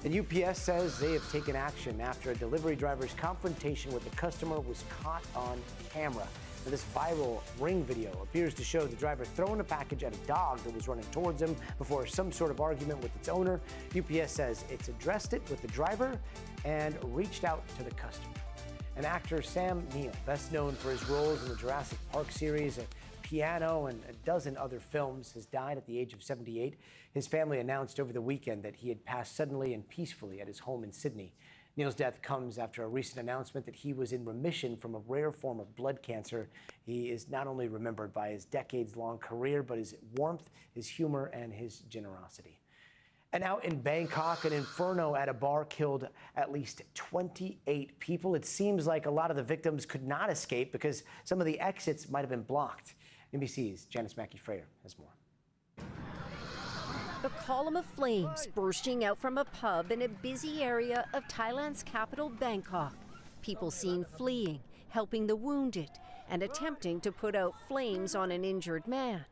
And UPS says they have taken action after a delivery driver's confrontation with a customer was caught on camera. Now, this viral Ring video appears to show the driver throwing a package at a dog that was running towards him before some sort of argument with its owner. UPS says it's addressed it with the driver and reached out to the customer. And actor Sam Neill, best known for his roles in the Jurassic Park series, Piano, and a dozen other films, has died at the age of 78. His family announced over the weekend that he had passed suddenly and peacefully at his home in Sydney. Neill's death comes after a recent announcement that he was in remission from a rare form of blood cancer. He is not only remembered by his decades-long career, but his warmth, his humor, and his generosity. And out in Bangkok, an inferno at a bar killed at least 28 people. It seems like a lot of the victims could not escape because some of the exits might have been blocked. NBC's Janice Mackey-Frayer has more. A column of flames bursting out from a pub in a busy area of Thailand's capital, Bangkok. People seen fleeing, helping the wounded, and attempting to put out flames on an injured man.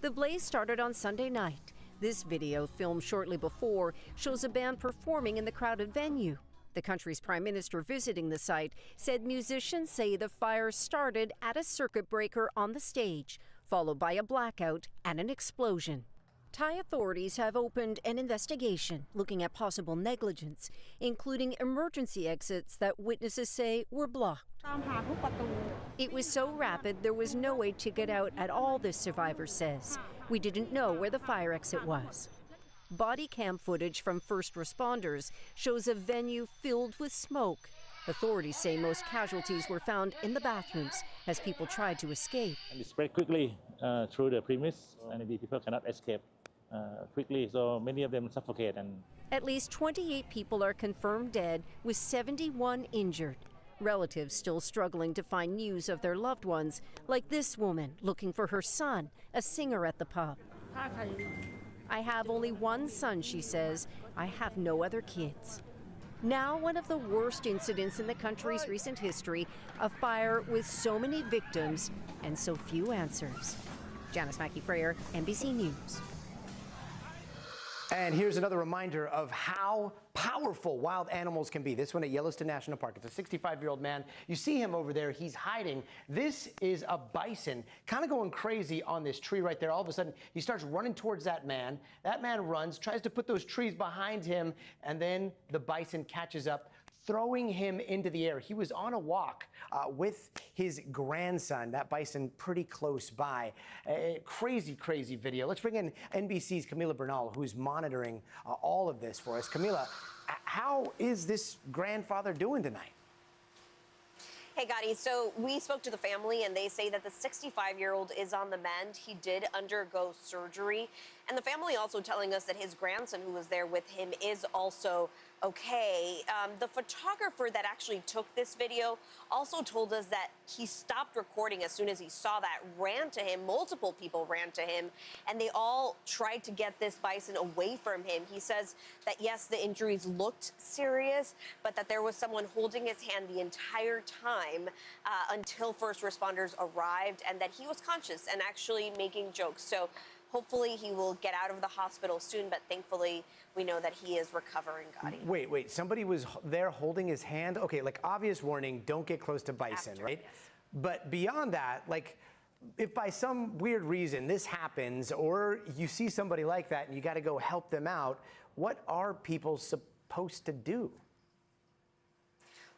The blaze started on Sunday night. This video, filmed shortly before, shows a band performing in the crowded venue. The country's prime minister visiting the site said musicians say the fire started at a circuit breaker on the stage, followed by a blackout and an explosion. Thai authorities have opened an investigation looking at possible negligence, including emergency exits that witnesses say were blocked. It was so rapid there was no way to get out at all, this survivor says. We didn't know where the fire exit was. Body cam footage from first responders shows a venue filled with smoke. Authorities say most casualties were found in the bathrooms as people tried to escape. And it spread quickly through the premise, and the people cannot escape quickly, so many of them suffocate. At least 28 people are confirmed dead, with 71 injured. Relatives still struggling to find news of their loved ones, like this woman looking for her son, a singer at the pub. I have only one son, she says. I have no other kids. Now, one of the worst incidents in the country's recent history, a fire with so many victims and so few answers. Janice Mackey-Frayer, NBC News. And here's another reminder of how powerful wild animals can be. This one at Yellowstone National Park. It's a 65-year-old man. You see him over there. He's hiding. This is a bison kind of going crazy on this tree right there. All of a sudden, he starts running towards that man. That man runs, tries to put those trees behind him, and then the bison catches up, throwing him into the air. He was on a walk with his grandson, that bison pretty close by. Crazy, crazy video. Let's bring in NBC's Camila Bernal, who's monitoring all of this for us. Camila, how is this grandfather doing tonight? Hey, Gotti, so we spoke to the family, and they say that the 65-year-old is on the mend. He did undergo surgery. And the family also telling us that his grandson, who was there with him, is also okay. The photographer that actually took this video also told us that he stopped recording as soon as he saw that, ran to him. Multiple people ran to him, and they all tried to get this bison away from him. He says that, yes, the injuries looked serious, but that there was someone holding his hand the entire time until first responders arrived, and that he was conscious and actually making jokes. So hopefully he will get out of the hospital soon, but thankfully we know that he is recovering, Gotti. Wait, somebody was there holding his hand? Okay, like obvious warning, don't get close to bison, right? Yes. But beyond that, like if by some weird reason this happens or you see somebody like that and you got to go help them out, what are people supposed to do?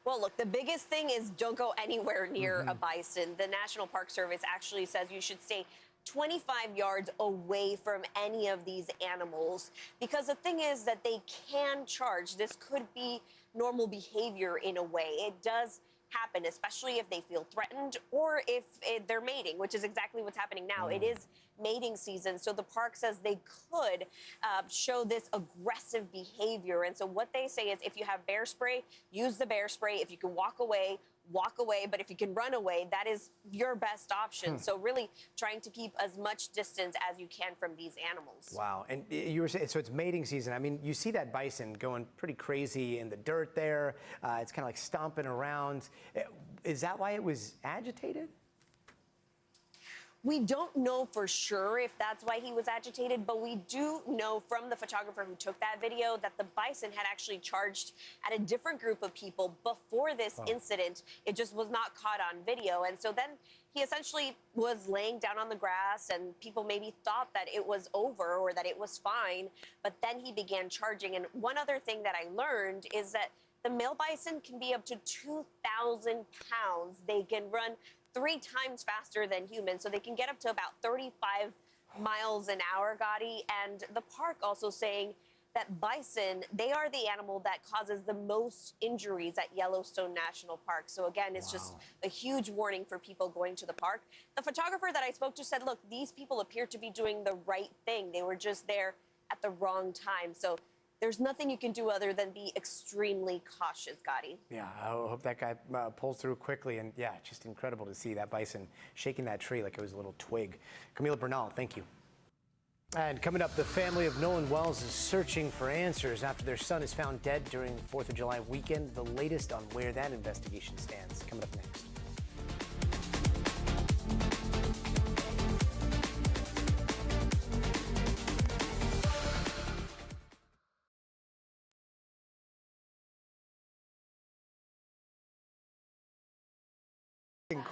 Well, look, the biggest thing is don't go anywhere near a bison. The National Park Service actually says you should stay 25 yards away from any of these animals, because the thing is that they can charge. This could be normal behavior in a way. It does happen, especially if they feel threatened or if they're mating, which is exactly what's happening now. It is mating season, so the park says they could show this aggressive behavior. And so what they say is if you have bear spray, use the bear spray. If you can walk away, walk away, but if you can run away, that is your best option. So really trying to keep as much distance as you can from these animals. Wow. And you were saying, so it's mating season. I mean, you see that bison going pretty crazy in the dirt there. It's kind of like stomping around. Is that why it was agitated? We don't know for sure if that's why he was agitated, but we do know from the photographer who took that video that the bison had actually charged at a different group of people before this incident. It just was not caught on video. And so then he essentially was laying down on the grass, and people maybe thought that it was over or that it was fine, but then he began charging. And one other thing that I learned is that the male bison can be up to 2,000 pounds. They can run 3 times faster than humans, so they can get up to about 35 miles an hour, Gotti. And the park also saying that bison, they are the animal that causes the most injuries at Yellowstone National Park. So again, it's just a huge warning for people going to the park. The photographer that I spoke to said, look, these people appear to be doing the right thing. They were just there at the wrong time. So there's nothing you can do other than be extremely cautious, Gotti. Yeah, I hope that guy pulls through quickly. And yeah, just incredible to see that bison shaking that tree like it was a little twig. Camila Bernal, thank you. And coming up, the family of Nolan Wells is searching for answers after their son is found dead during the 4th of July weekend. The latest on where that investigation stands coming up next.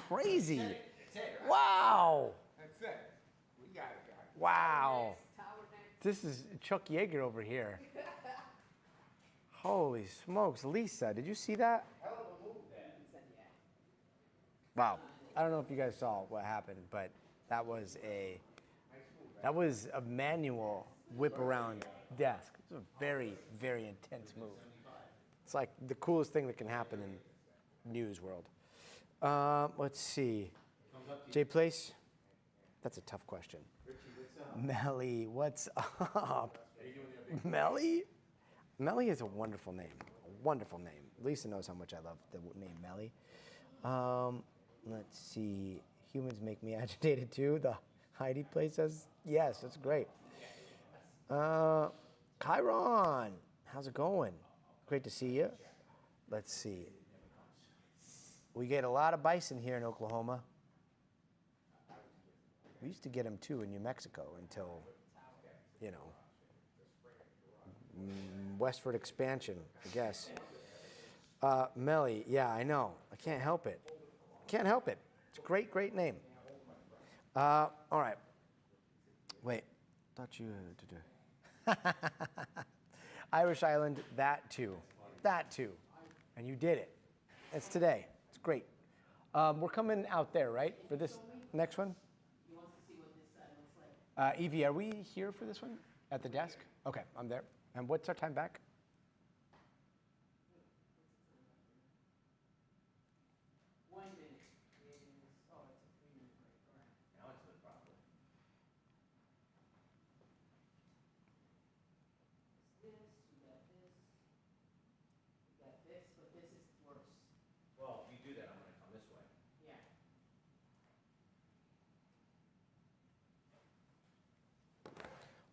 Crazy. Wow. That's it. We got it, guys. Wow. This is Chuck Yeager over here. Holy smokes. Lisa, did you see that? Wow. I don't know if you guys saw what happened, but that was a manual whip around desk. It's a very, very intense move. It's like the coolest thing that can happen in news world. Let's see. Jay Place? That's a tough question. Melly, what's up? Melly? Melly is a wonderful name. A wonderful name. Lisa knows how much I love the name Melly. Let's see. Humans make me agitated too. The Heidi Place says yes. That's great. Chiron, how's it going? Great to see you. Let's see. We get a lot of bison here in Oklahoma. We used to get them too in New Mexico until, you know, westward expansion, I guess. Melly, yeah, I know. I can't help it. Can't help it. It's a great, great name. All right. Wait, thought you Irish Island, that too. That too. And you did it. It's today. It's great. We're coming out there, right, for this next one? He wants to see what this side looks like. Evie, are we here for this one? At the desk? Okay, I'm there. And what's our time back?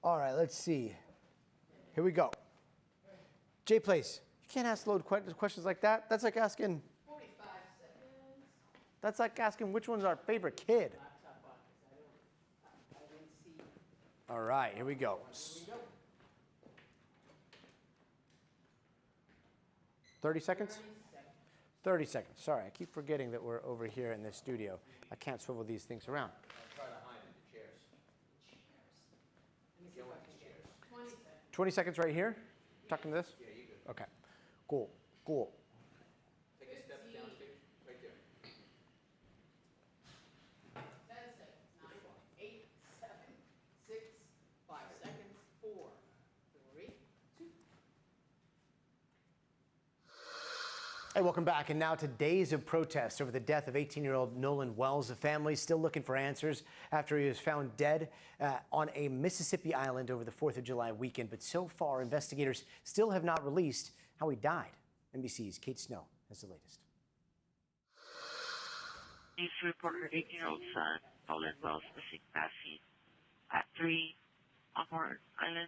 All right, let's see. Here we go. Jay Place, you can't ask load questions like that. That's like asking. 45 seconds. That's like asking which one's our favorite kid. I didn't see. All right, here we go. 30 seconds? 30 seconds. Sorry, I keep forgetting that we're over here in this studio. I can't swivel these things around. Try to hide in the chairs. 20 seconds right here? Talking to this? Yeah, you good. Okay. Cool. Cool. Take a step down, right there. 10 seconds. 9, 8, 7, 6, 5 seconds. 4, 3, 2. Hey, welcome back. And now to days of protest over the death of 18-year-old Nolan Wells. The family still looking for answers after he was found dead on a Mississippi island over the 4th of July weekend. But so far, investigators still have not released how he died. NBC's Kate Snow has the latest. needs to report her 18-year-old son, Nolan Wells, missing last seen at 3 on Horn Island.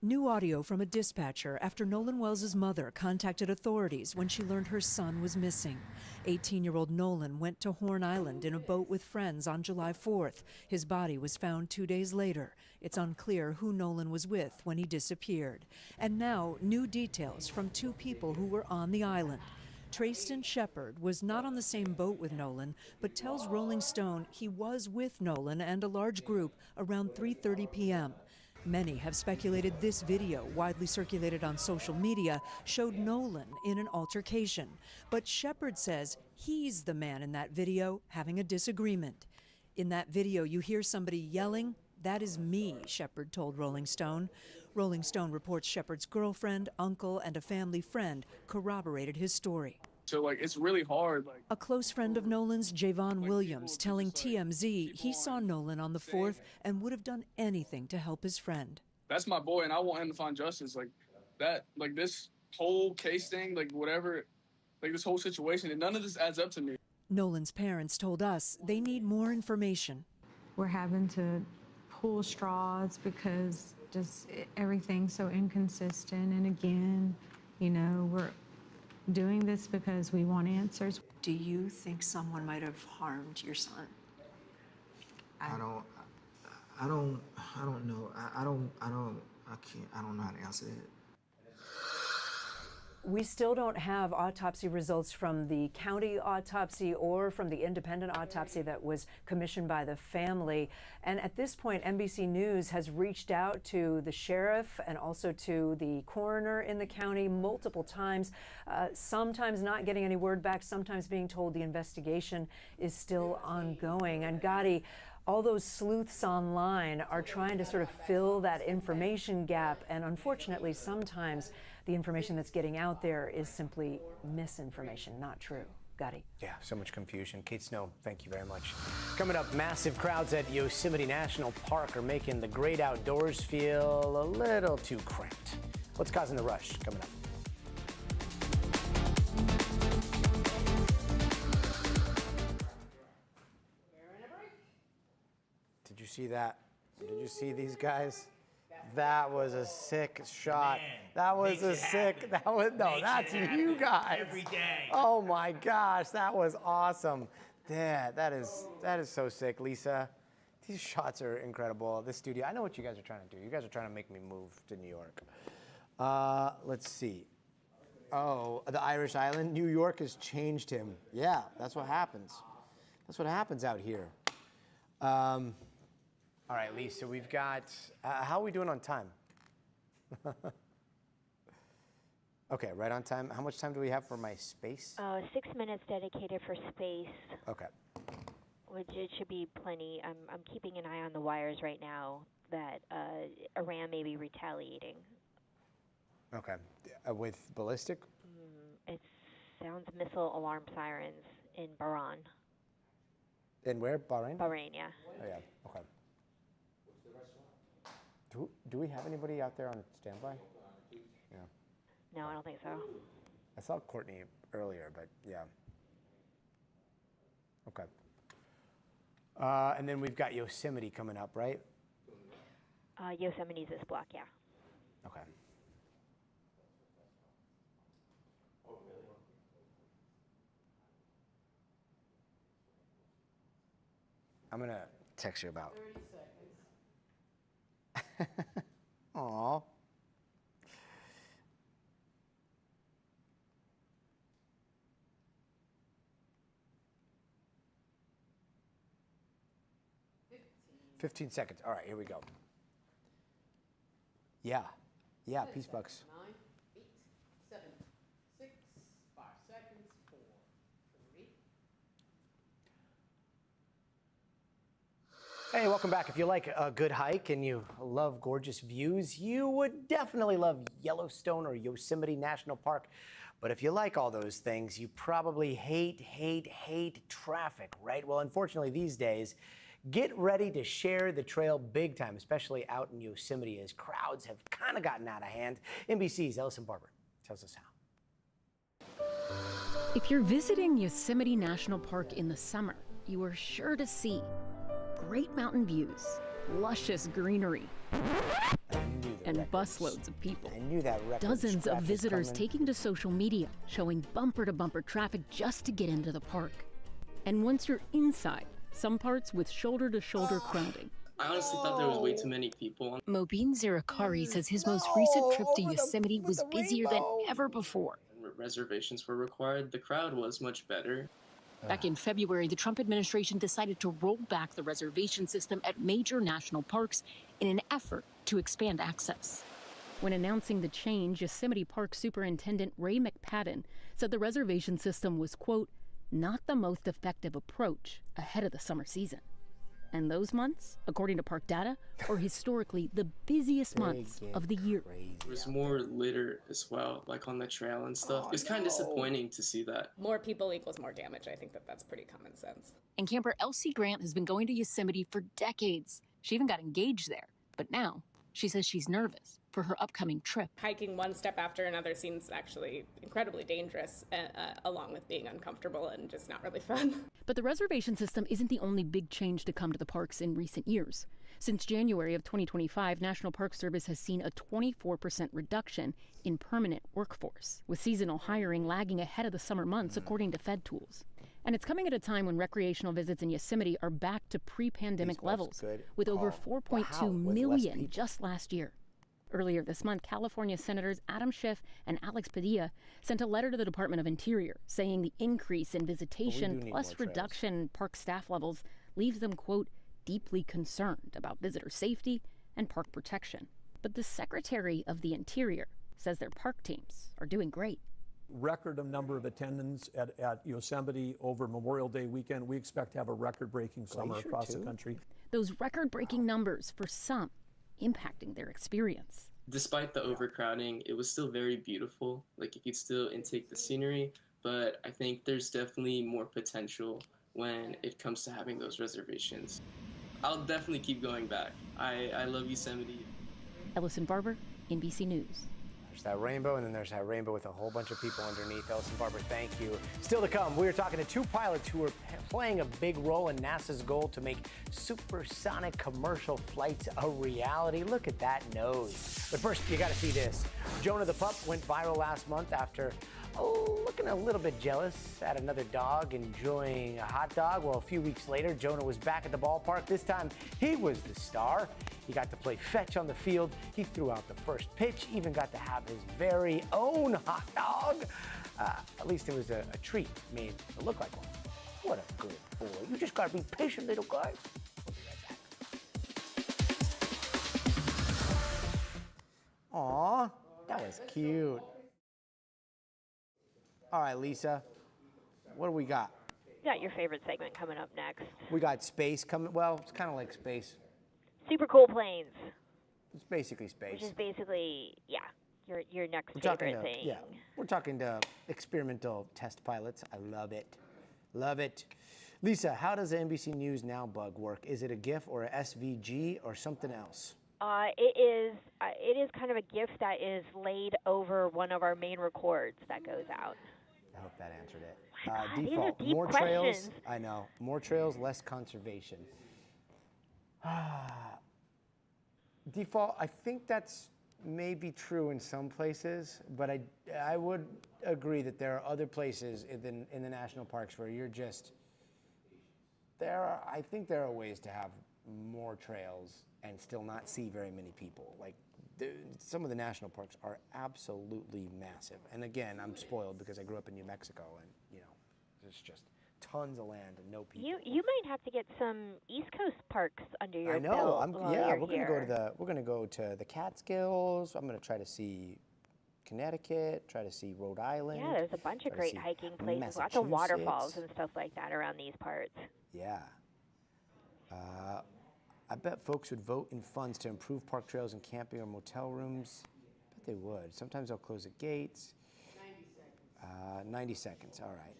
New audio from a dispatcher after Nolan Wells' mother contacted authorities when she learned her son was missing. 18-year-old Nolan went to Horn Island in a boat with friends on July 4th. His body was found 2 days later. It's unclear who Nolan was with when he disappeared. And now, new details from 2 people who were on the island. Trayston Shepard was not on the same boat with Nolan, but tells Rolling Stone he was with Nolan and a large group around 3:30 p.m. Many have speculated this video, widely circulated on social media, showed Nolan in an altercation. But Shepard says he's the man in that video having a disagreement. In that video, you hear somebody yelling, "That is me," Shepard told Rolling Stone. Rolling Stone reports Shepard's girlfriend, uncle, and a family friend corroborated his story. So, it's really hard. A close friend of Nolan's, Javon Williams, telling TMZ he saw Nolan on the 4th and would have done anything to help his friend. That's my boy, and I want him to find justice. This whole case thing, whatever, this whole situation, and none of this adds up to me. Nolan's parents told us they need more information. We're having to pull straws because just everything's so inconsistent. And again, we're doing this because we want answers. Do you think someone might have harmed your son? I don't know. I don't know how to answer it. We still don't have autopsy results from the county autopsy or from the independent autopsy that was commissioned by the family. And at this point, NBC News has reached out to the sheriff and also to the coroner in the county multiple times, sometimes not getting any word back, sometimes being told the investigation is still ongoing. And Gotti, all those sleuths online are trying to sort of fill that information gap, and unfortunately, sometimes the information that's getting out there is simply misinformation, not true. Gotti. Yeah, so much confusion. Kate Snow, thank you very much. Coming up, massive crowds at Yosemite National Park are making the great outdoors feel a little too cramped. What's causing the rush? Coming up. Did you see that? Did you see these guys? That was a sick shot. Man, that was a sick. That was no. That's you guys. Every day. Oh my gosh, that was awesome. Yeah, that is so sick, Lisa. These shots are incredible. This studio. I know what you guys are trying to do. You guys are trying to make me move to New York. Let's see. Oh, the Irish island. New York has changed him. Yeah, that's what happens. That's what happens out here. All right, Lisa, we've got, how are we doing on time? Okay, right on time. How much time do we have for my space? 6 minutes dedicated for space. Okay. Which it should be plenty. I'm keeping an eye on the wires right now that Iran may be retaliating. Okay. With ballistic? It sounds missile alarm sirens in Bahrain. In where? Bahrain? Bahrain, yeah. Oh, yeah. Okay. Do we have anybody out there on standby? Yeah. No, I don't think so. I saw Courtney earlier, but yeah. Okay. And then we've got Yosemite coming up, right? Yosemite's this block, yeah. Okay. I'm going to text you about. 30 seconds. Aw. $15 seconds. All right, here we go. Yeah. Yeah, Peace Bucks. 9, 8, 7, 6, 5 seconds, 4, 3. Hey, welcome back. If you like a good hike and you love gorgeous views, you would definitely love Yellowstone or Yosemite National Park. But if you like all those things, you probably hate traffic, right? Well, unfortunately, these days, get ready to share the trail big time, especially out in Yosemite, as crowds have kind of gotten out of hand. NBC's Ellison Barber tells us how. If you're visiting Yosemite National Park in the summer, you are sure to see great mountain views, luscious greenery, and busloads of people. I knew that record Dozens of scratch was visitors coming. taking to social media, showing bumper-to-bumper traffic just to get into the park. And once you're inside, some parts with shoulder-to-shoulder crowding. I honestly thought there was way too many people. Mobeen Zirakari says his most recent trip to Yosemite was busier than ever before. Reservations were required. The crowd was much better. Back in February, the Trump administration decided to roll back the reservation system at major national parks in an effort to expand access. When announcing the change, Yosemite Park Superintendent Ray McPadden said the reservation system was, quote, not the most effective approach ahead of the summer season. And those months, according to park data, are historically the busiest months of the year. There was more litter as well, like on the trail and stuff. It's kind of disappointing to see that. More people equals more damage. I think that's pretty common sense. And camper Elsie Grant has been going to Yosemite for decades. She even got engaged there. But now, she says she's nervous for her upcoming trip. Hiking one step after another seems actually incredibly dangerous, along with being uncomfortable and just not really fun. But the reservation system isn't the only big change to come to the parks in recent years. Since January of 2025, National Park Service has seen a 24% reduction in permanent workforce, with seasonal hiring lagging ahead of the summer months, according to Fed Tools. And it's coming at a time when recreational visits in Yosemite are back to pre-pandemic levels, with over 4.2 million just last year. Earlier this month, California Senators Adam Schiff and Alex Padilla sent a letter to the Department of Interior saying the increase in visitation plus reduction in park staff levels leaves them, quote, deeply concerned about visitor safety and park protection. But the Secretary of the Interior says their park teams are doing great. Record number of attendance at Yosemite over Memorial Day weekend. We expect to have a record-breaking summer across the country. Those record-breaking numbers, for some, impacting their experience. Despite the overcrowding, it was still very beautiful. Like, you could still intake the scenery, but I think there's definitely more potential when it comes to having those reservations. I'll definitely keep going back. I love Yosemite. Ellison Barber, NBC News. There's that rainbow, and then there's that rainbow with a whole bunch of people underneath. Ellison Barber, thank you. Still to come, we are talking to two pilots who are playing a big role in NASA's goal to make supersonic commercial flights a reality. Look at that nose. But first, you got to see this. Jonah the pup went viral last month after looking a little bit jealous at another dog enjoying a hot dog. Well, a few weeks later, Jonah was back at the ballpark. This time, he was the star. He got to play fetch on the field. He threw out the first pitch, even got to have his very own hot dog. At least it was a treat made to look like one. What a good boy. You just got to be patient, little guy. We'll be right back. Aw, that was cute. All right, Lisa, what do we got? You got your favorite segment coming up next. We got space coming. Well, it's kind of like space. Super cool planes. It's basically space. Which is basically, yeah, your next We're favorite talking to, thing. Yeah, we're talking to experimental test pilots. I love it. Love it. Lisa, how does the NBC News Now bug work? Is it a GIF or a SVG or something else? It is kind of a GIF that is laid over one of our main records that goes out. I hope that answered it. These are Default, deep more questions. trails. I know. More trails, less conservation. Default, I think that's maybe true in some places, but I would agree that there are other places in the national parks where you're just, I think there are ways to have more trails and still not see very many people. Like, some of the national parks are absolutely massive. And again, I'm spoiled because I grew up in New Mexico, and there's just tons of land and no people. You might have to get some East Coast parks under your I know. belt. We're gonna go to the Catskills. I'm gonna try to see Connecticut. Try to see Rhode Island. Yeah, there's a bunch of great hiking places, lots of waterfalls and stuff like that around these parts. Yeah. I bet folks would vote in funds to improve park trails and camping or motel rooms. I bet they would. Sometimes they'll close the gates. 90 seconds. All right.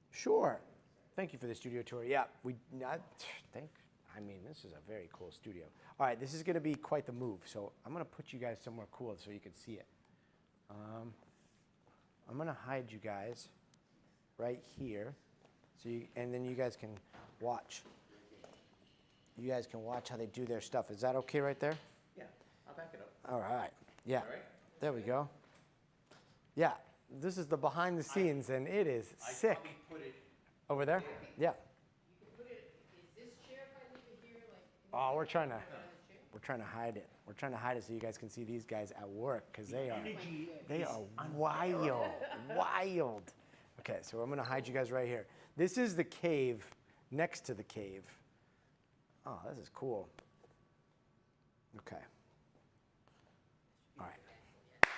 Sure. Thank you for the studio tour. Yeah, this is a very cool studio. All right, this is going to be quite the move. So I'm going to put you guys somewhere cool so you can see it. I'm going to hide you guys right here So and then you guys can watch. You guys can watch how they do their stuff. Is that okay right there? Yeah, I'll back it up. All right. Yeah. All right. There we go. Yeah. This is the behind the scenes, and it is sick. Probably put it Over there? Yeah. You can put it, is this chair if I leave it here, like? Oh, we're trying to hide it. We're trying to hide it so you guys can see these guys at work because they are wild, wild. Okay, so I'm gonna hide you guys right here. This is the cave next to the cave. Oh, this is cool. Okay. All right.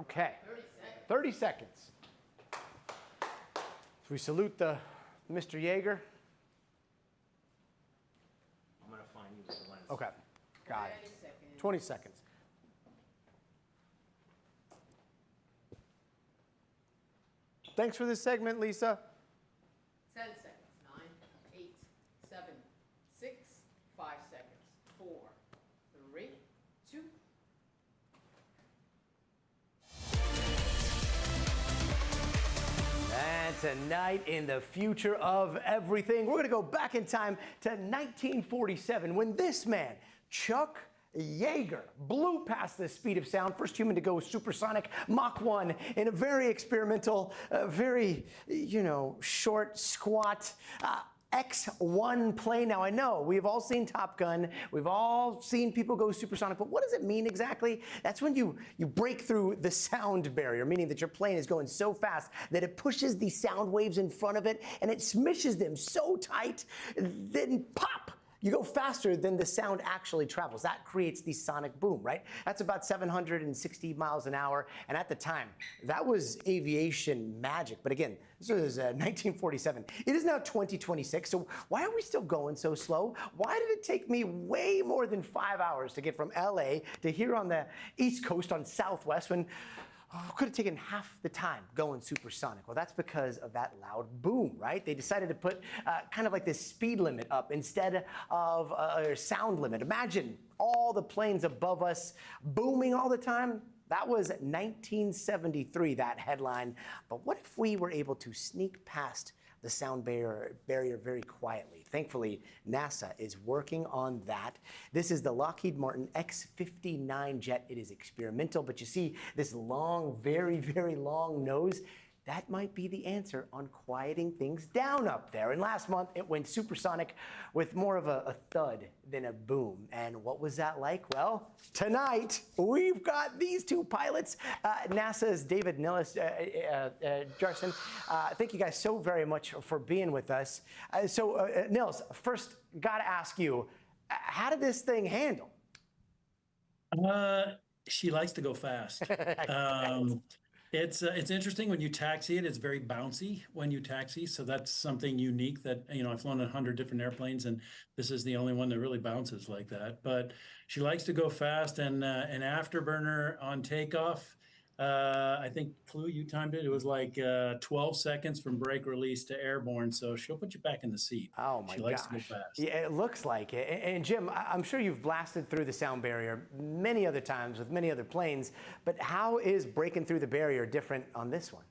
Okay. 30 seconds. So we salute the Mr. Yeager. I'm gonna find you with the lens. Okay. Got it. 20 seconds. Thanks for this segment, Lisa. 10 seconds. 9, 8, 7, 6, 5 seconds. 4, 3, 2. And tonight, in the future of everything, we're going to go back in time to 1947 when this man, Chuck Yeager, blew past the speed of sound, first human to go supersonic, Mach 1, in a very experimental, very, short, squat, X-1 plane. Now, I know we've all seen Top Gun. We've all seen people go supersonic, but what does it mean exactly? That's when you break through the sound barrier, meaning that your plane is going so fast that it pushes the sound waves in front of it and it smishes them so tight, then pop! You go faster than the sound actually travels. That creates the sonic boom, right? That's about 760 miles an hour. And at the time, that was aviation magic. But again, this was 1947. It is now 2026. So why are we still going so slow? Why did it take me way more than 5 hours to get from LA to here on the East Coast on Southwest when could have taken half the time going supersonic? Well, that's because of that loud boom, right? They decided to put kind of like this speed limit up instead of a sound limit. Imagine all the planes above us booming all the time. That was 1973, that headline. But what if we were able to sneak past the sound barrier very quietly? Thankfully, NASA is working on that. This is the Lockheed Martin X-59 jet. It is experimental, but you see this long, very long nose? That might be the answer on quieting things down up there. And last month, it went supersonic with more of a thud than a boom. And what was that like? Well, tonight, we've got these two pilots, NASA's David Nillis, Jarson. Thank you guys so very much for being with us. Nils, first, got to ask you, how did this thing handle? She likes to go fast. It's interesting when you taxi it. It's very bouncy when you taxi, so that's something unique that I've flown 100 different airplanes, and this is the only one that really bounces like that. But she likes to go fast, and an afterburner on takeoff. I think Clue, you timed it. It was like 12 seconds from brake release to airborne, so she'll put you back in the seat. Oh my gosh. She likes to go fast. Yeah, it looks like it. And Jim, I'm sure you've blasted through the sound barrier many other times with many other planes, but how is breaking through the barrier different on this one?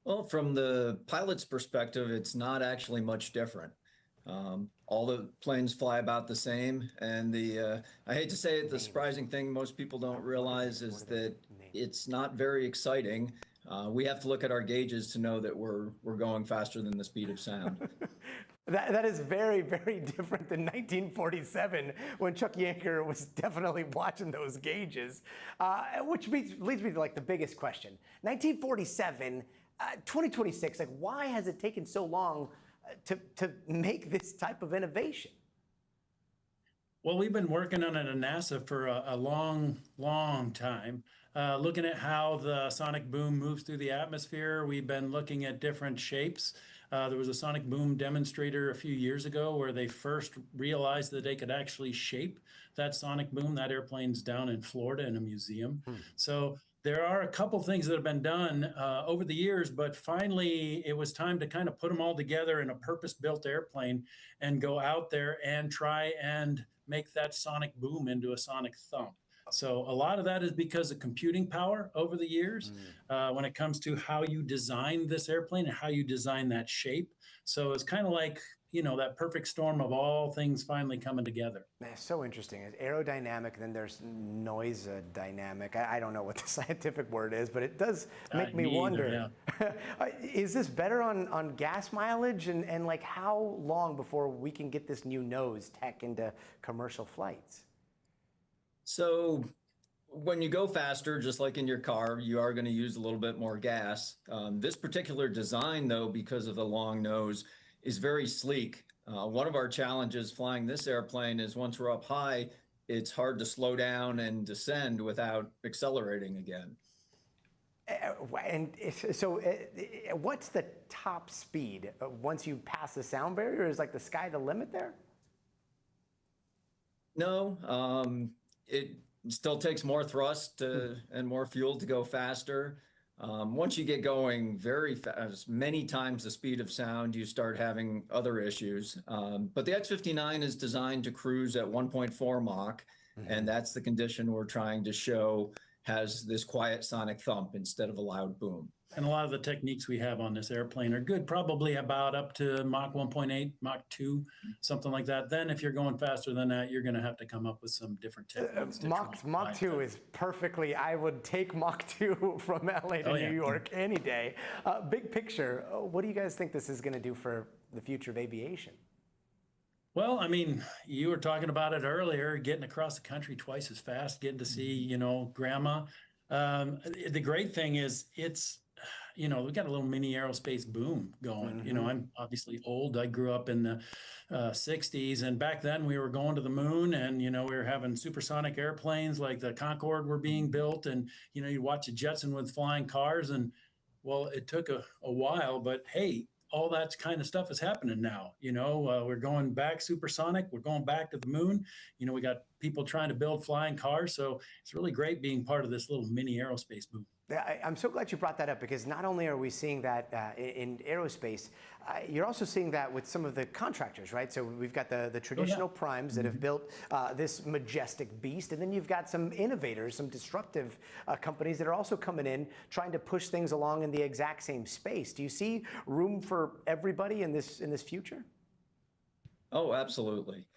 Well, from the pilot's perspective, it's not actually much different. All the planes fly about the same, and I hate to say it, the surprising thing most people don't realize is that it's not very exciting. We have to look at our gauges to know that we're going faster than the speed of sound. That is very different than 1947 when Chuck Yeager was definitely watching those gauges, which leads me to like the biggest question. 1947, 2026, like why has it taken so long to make this type of innovation? Well, we've been working on it at NASA for a long time, looking at how the sonic boom moves through the atmosphere. We've been looking at different shapes. There was a sonic boom demonstrator a few years ago where they first realized that they could actually shape that sonic boom. That airplane's down in Florida in a museum. So there are a couple things that have been done over the years, but finally it was time to kind of put them all together in a purpose-built airplane and go out there and try and make that sonic boom into a sonic thump. So a lot of that is because of computing power over the years when it comes to how you design this airplane and how you design that shape. So it's kind of like, you know, that perfect storm of all things finally coming together. Man, it's so interesting. It's aerodynamic, then there's noise dynamic. I don't know what the scientific word is, but it does make me wonder. Yeah. Is this better on gas mileage? And like how long before we can get this new nose tech into commercial flights? So when you go faster, just like in your car, you are going to use a little bit more gas. This particular design, though, because of the long nose, is very sleek. One of our challenges flying this airplane is once we're up high, it's hard to slow down and descend without accelerating again. And so what's the top speed once you pass the sound barrier? Is like the sky the limit there? No, it still takes more thrust and more fuel to go faster. Once you get going very fast, many times the speed of sound, you start having other issues. But the X-59 is designed to cruise at 1.4 Mach, and that's the condition we're trying to show has this quiet sonic thump instead of a loud boom. And a lot of the techniques we have on this airplane are good, probably about up to Mach 1.8, Mach 2, something like that. Then if you're going faster than that, you're going to have to come up with some different techniques. Mach 2 is perfectly, I would take Mach 2 from LA to New York any day. Big picture, what do you guys think this is going to do for the future of aviation? Well, I mean, you were talking about it earlier, getting across the country twice as fast, getting to see, you know, grandma. The great thing is it's, you know, we got a little mini aerospace boom going. You know, I'm obviously old. I grew up in the 60s, and back then we were going to the moon, and, you know, we were having supersonic airplanes like the Concorde were being built, and, you know, you watch a Jetson with flying cars, and, well, it took a while, but hey, all that kind of stuff is happening now. You know, we're going back supersonic. We're going back to the moon. You know, we got people trying to build flying cars. So it's really great being part of this little mini aerospace boom. I'm so glad you brought that up, because not only are we seeing that in aerospace, you're also seeing that with some of the contractors, right? So we've got the traditional primes that have built this majestic beast, and then you've got some innovators, some disruptive companies that are also coming in trying to push things along in the exact same space. Do you see room for everybody in this future? Oh, absolutely.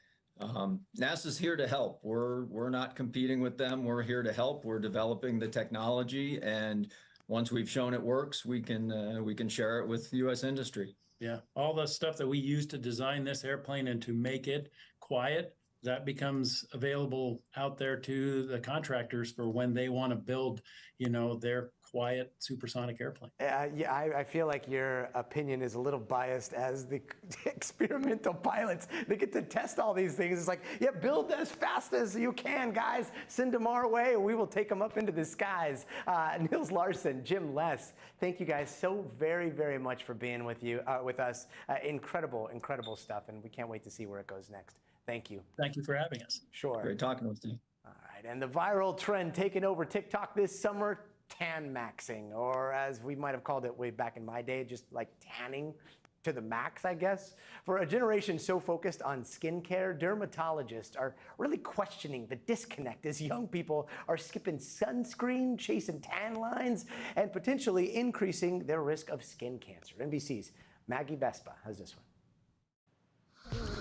NASA's here to help. We're not competing with them. We're here to help. We're developing the technology, and once we've shown it works, we can share it with U.S. industry. Yeah, all the stuff that we use to design this airplane and to make it quiet, that becomes available out there to the contractors for when they want to build, you know, their quiet supersonic airplane. Yeah, I feel like your opinion is a little biased as the experimental pilots. They get to test all these things. It's like, yeah, build as fast as you can, guys. Send them our way, and we will take them up into the skies. Niels Larson, Jim Less, thank you guys so very, very much for being with us. Incredible, incredible stuff, and we can't wait to see where it goes next. Thank you. Thank you for having us. Sure. Great talking with you. All right, and the viral trend taking over TikTok this summer, tan maxing, or as we might have called it way back in my day, just like tanning to the max, I guess. For a generation so focused on skincare, dermatologists are really questioning the disconnect as young people are skipping sunscreen, chasing tan lines, and potentially increasing their risk of skin cancer. NBC's Maggie Vespa has this one.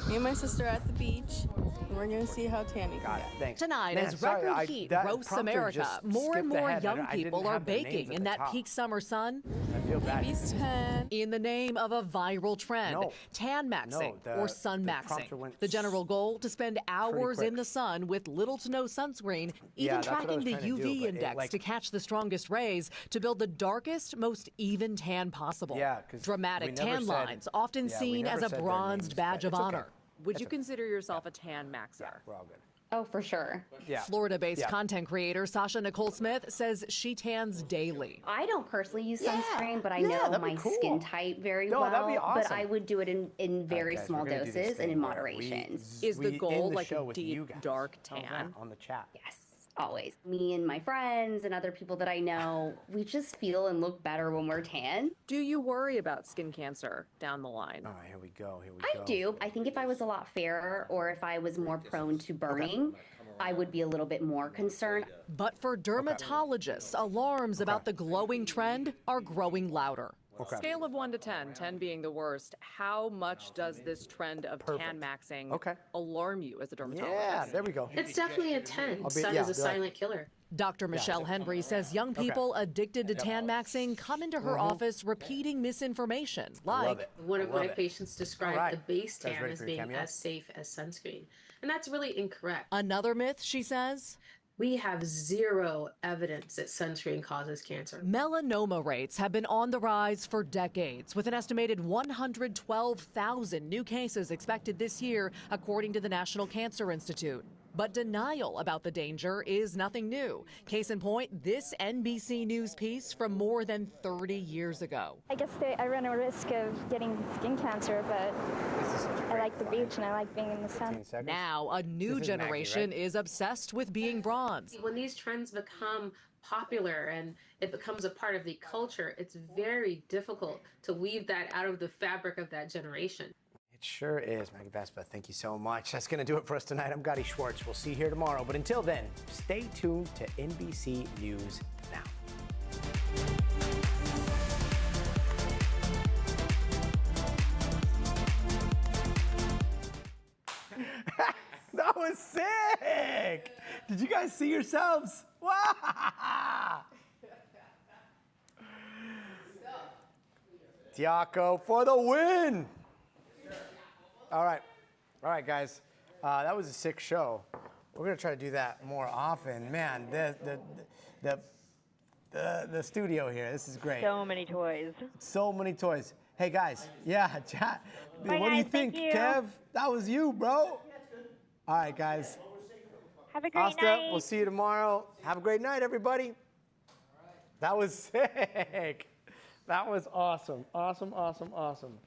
Me and my sister are at the beach, and we're going to see how tan you can get. Thanks. Tonight, Man, as sorry, record heat roasts prompter America, just more and skipped more ahead. young I didn't people are have the names baking at in the that top. peak summer sun. I feel bad. Maybe 10. In the name of a viral trend, No. tan maxing No, or sun the maxing. prompter went The general goal to spend hours quick. in the sun with little to no sunscreen, Yeah, even that's what I tracking was the trying to do, UV but it, index like- to catch the strongest rays to build the darkest, most even tan possible. Yeah, 'cause dramatic we never tan said- lines, often yeah, we seen never as a said their bronzed names, badge but of it's okay. honor. Would you consider yourself a tan maxer? We're all good. Oh, for sure. Yeah. Florida-based Yeah. content creator Sasha Nicole Smith says she tans daily. I don't personally use sunscreen, but I Yeah, know that'd be my cool. skin type very No, well. that'd be But awesome. I would do it in very guys, small we're gonna do this doses and thing in where moderation. Is the we goal end the like show a with you deep, guys. dark Oh, yeah, tan? on the chat. Yes, always. Me and my friends and other people that I know, we just feel and look better when we're tan. Do you worry about skin cancer down the line? All right, here we go. I do. I think if I was a lot fairer or if I was more prone to burning, I would be a little bit more concerned. But for dermatologists, alarms about the glowing trend are growing louder. Scale of 1 to 10, 10 being the worst. How much does this trend of tan maxing alarm you as a dermatologist? Yeah, there we go. It's definitely a 10. Sun is a silent killer. Dr. Michelle Henry says young people addicted to tan maxing come into her office repeating misinformation, like one of my patients described the base tan as being as safe as sunscreen. And that's really incorrect. Another myth, she says, we have zero evidence that sunscreen causes cancer. Melanoma rates have been on the rise for decades, with an estimated 112,000 new cases expected this year, according to the National Cancer Institute. But denial about the danger is nothing new. Case in point, this NBC News piece from more than 30 years ago. I guess I run a risk of getting skin cancer, but I like the beach and I like being in the sun. Now, a new generation is obsessed with being bronze. When these trends become popular and it becomes a part of the culture, it's very difficult to weave that out of the fabric of that generation. It sure is, Maggie Vespa. Thank you so much. That's going to do it for us tonight. I'm Gotti Schwartz. We'll see you here tomorrow. But until then, stay tuned to NBC News Now. That was sick! Did you guys see yourselves? Wow! Tiaco for the win! All right, guys. That was a sick show. We're gonna try to do that more often. Man, the studio here. This is great. So many toys. So many toys. Hey guys, yeah, chat. Bye, what do you guys. think, Thank you. Kev? That was you, bro. All right, guys. Have a great Asta, night. we'll see you tomorrow. Have a great night, everybody. That was sick. That was awesome. Awesome, awesome, awesome.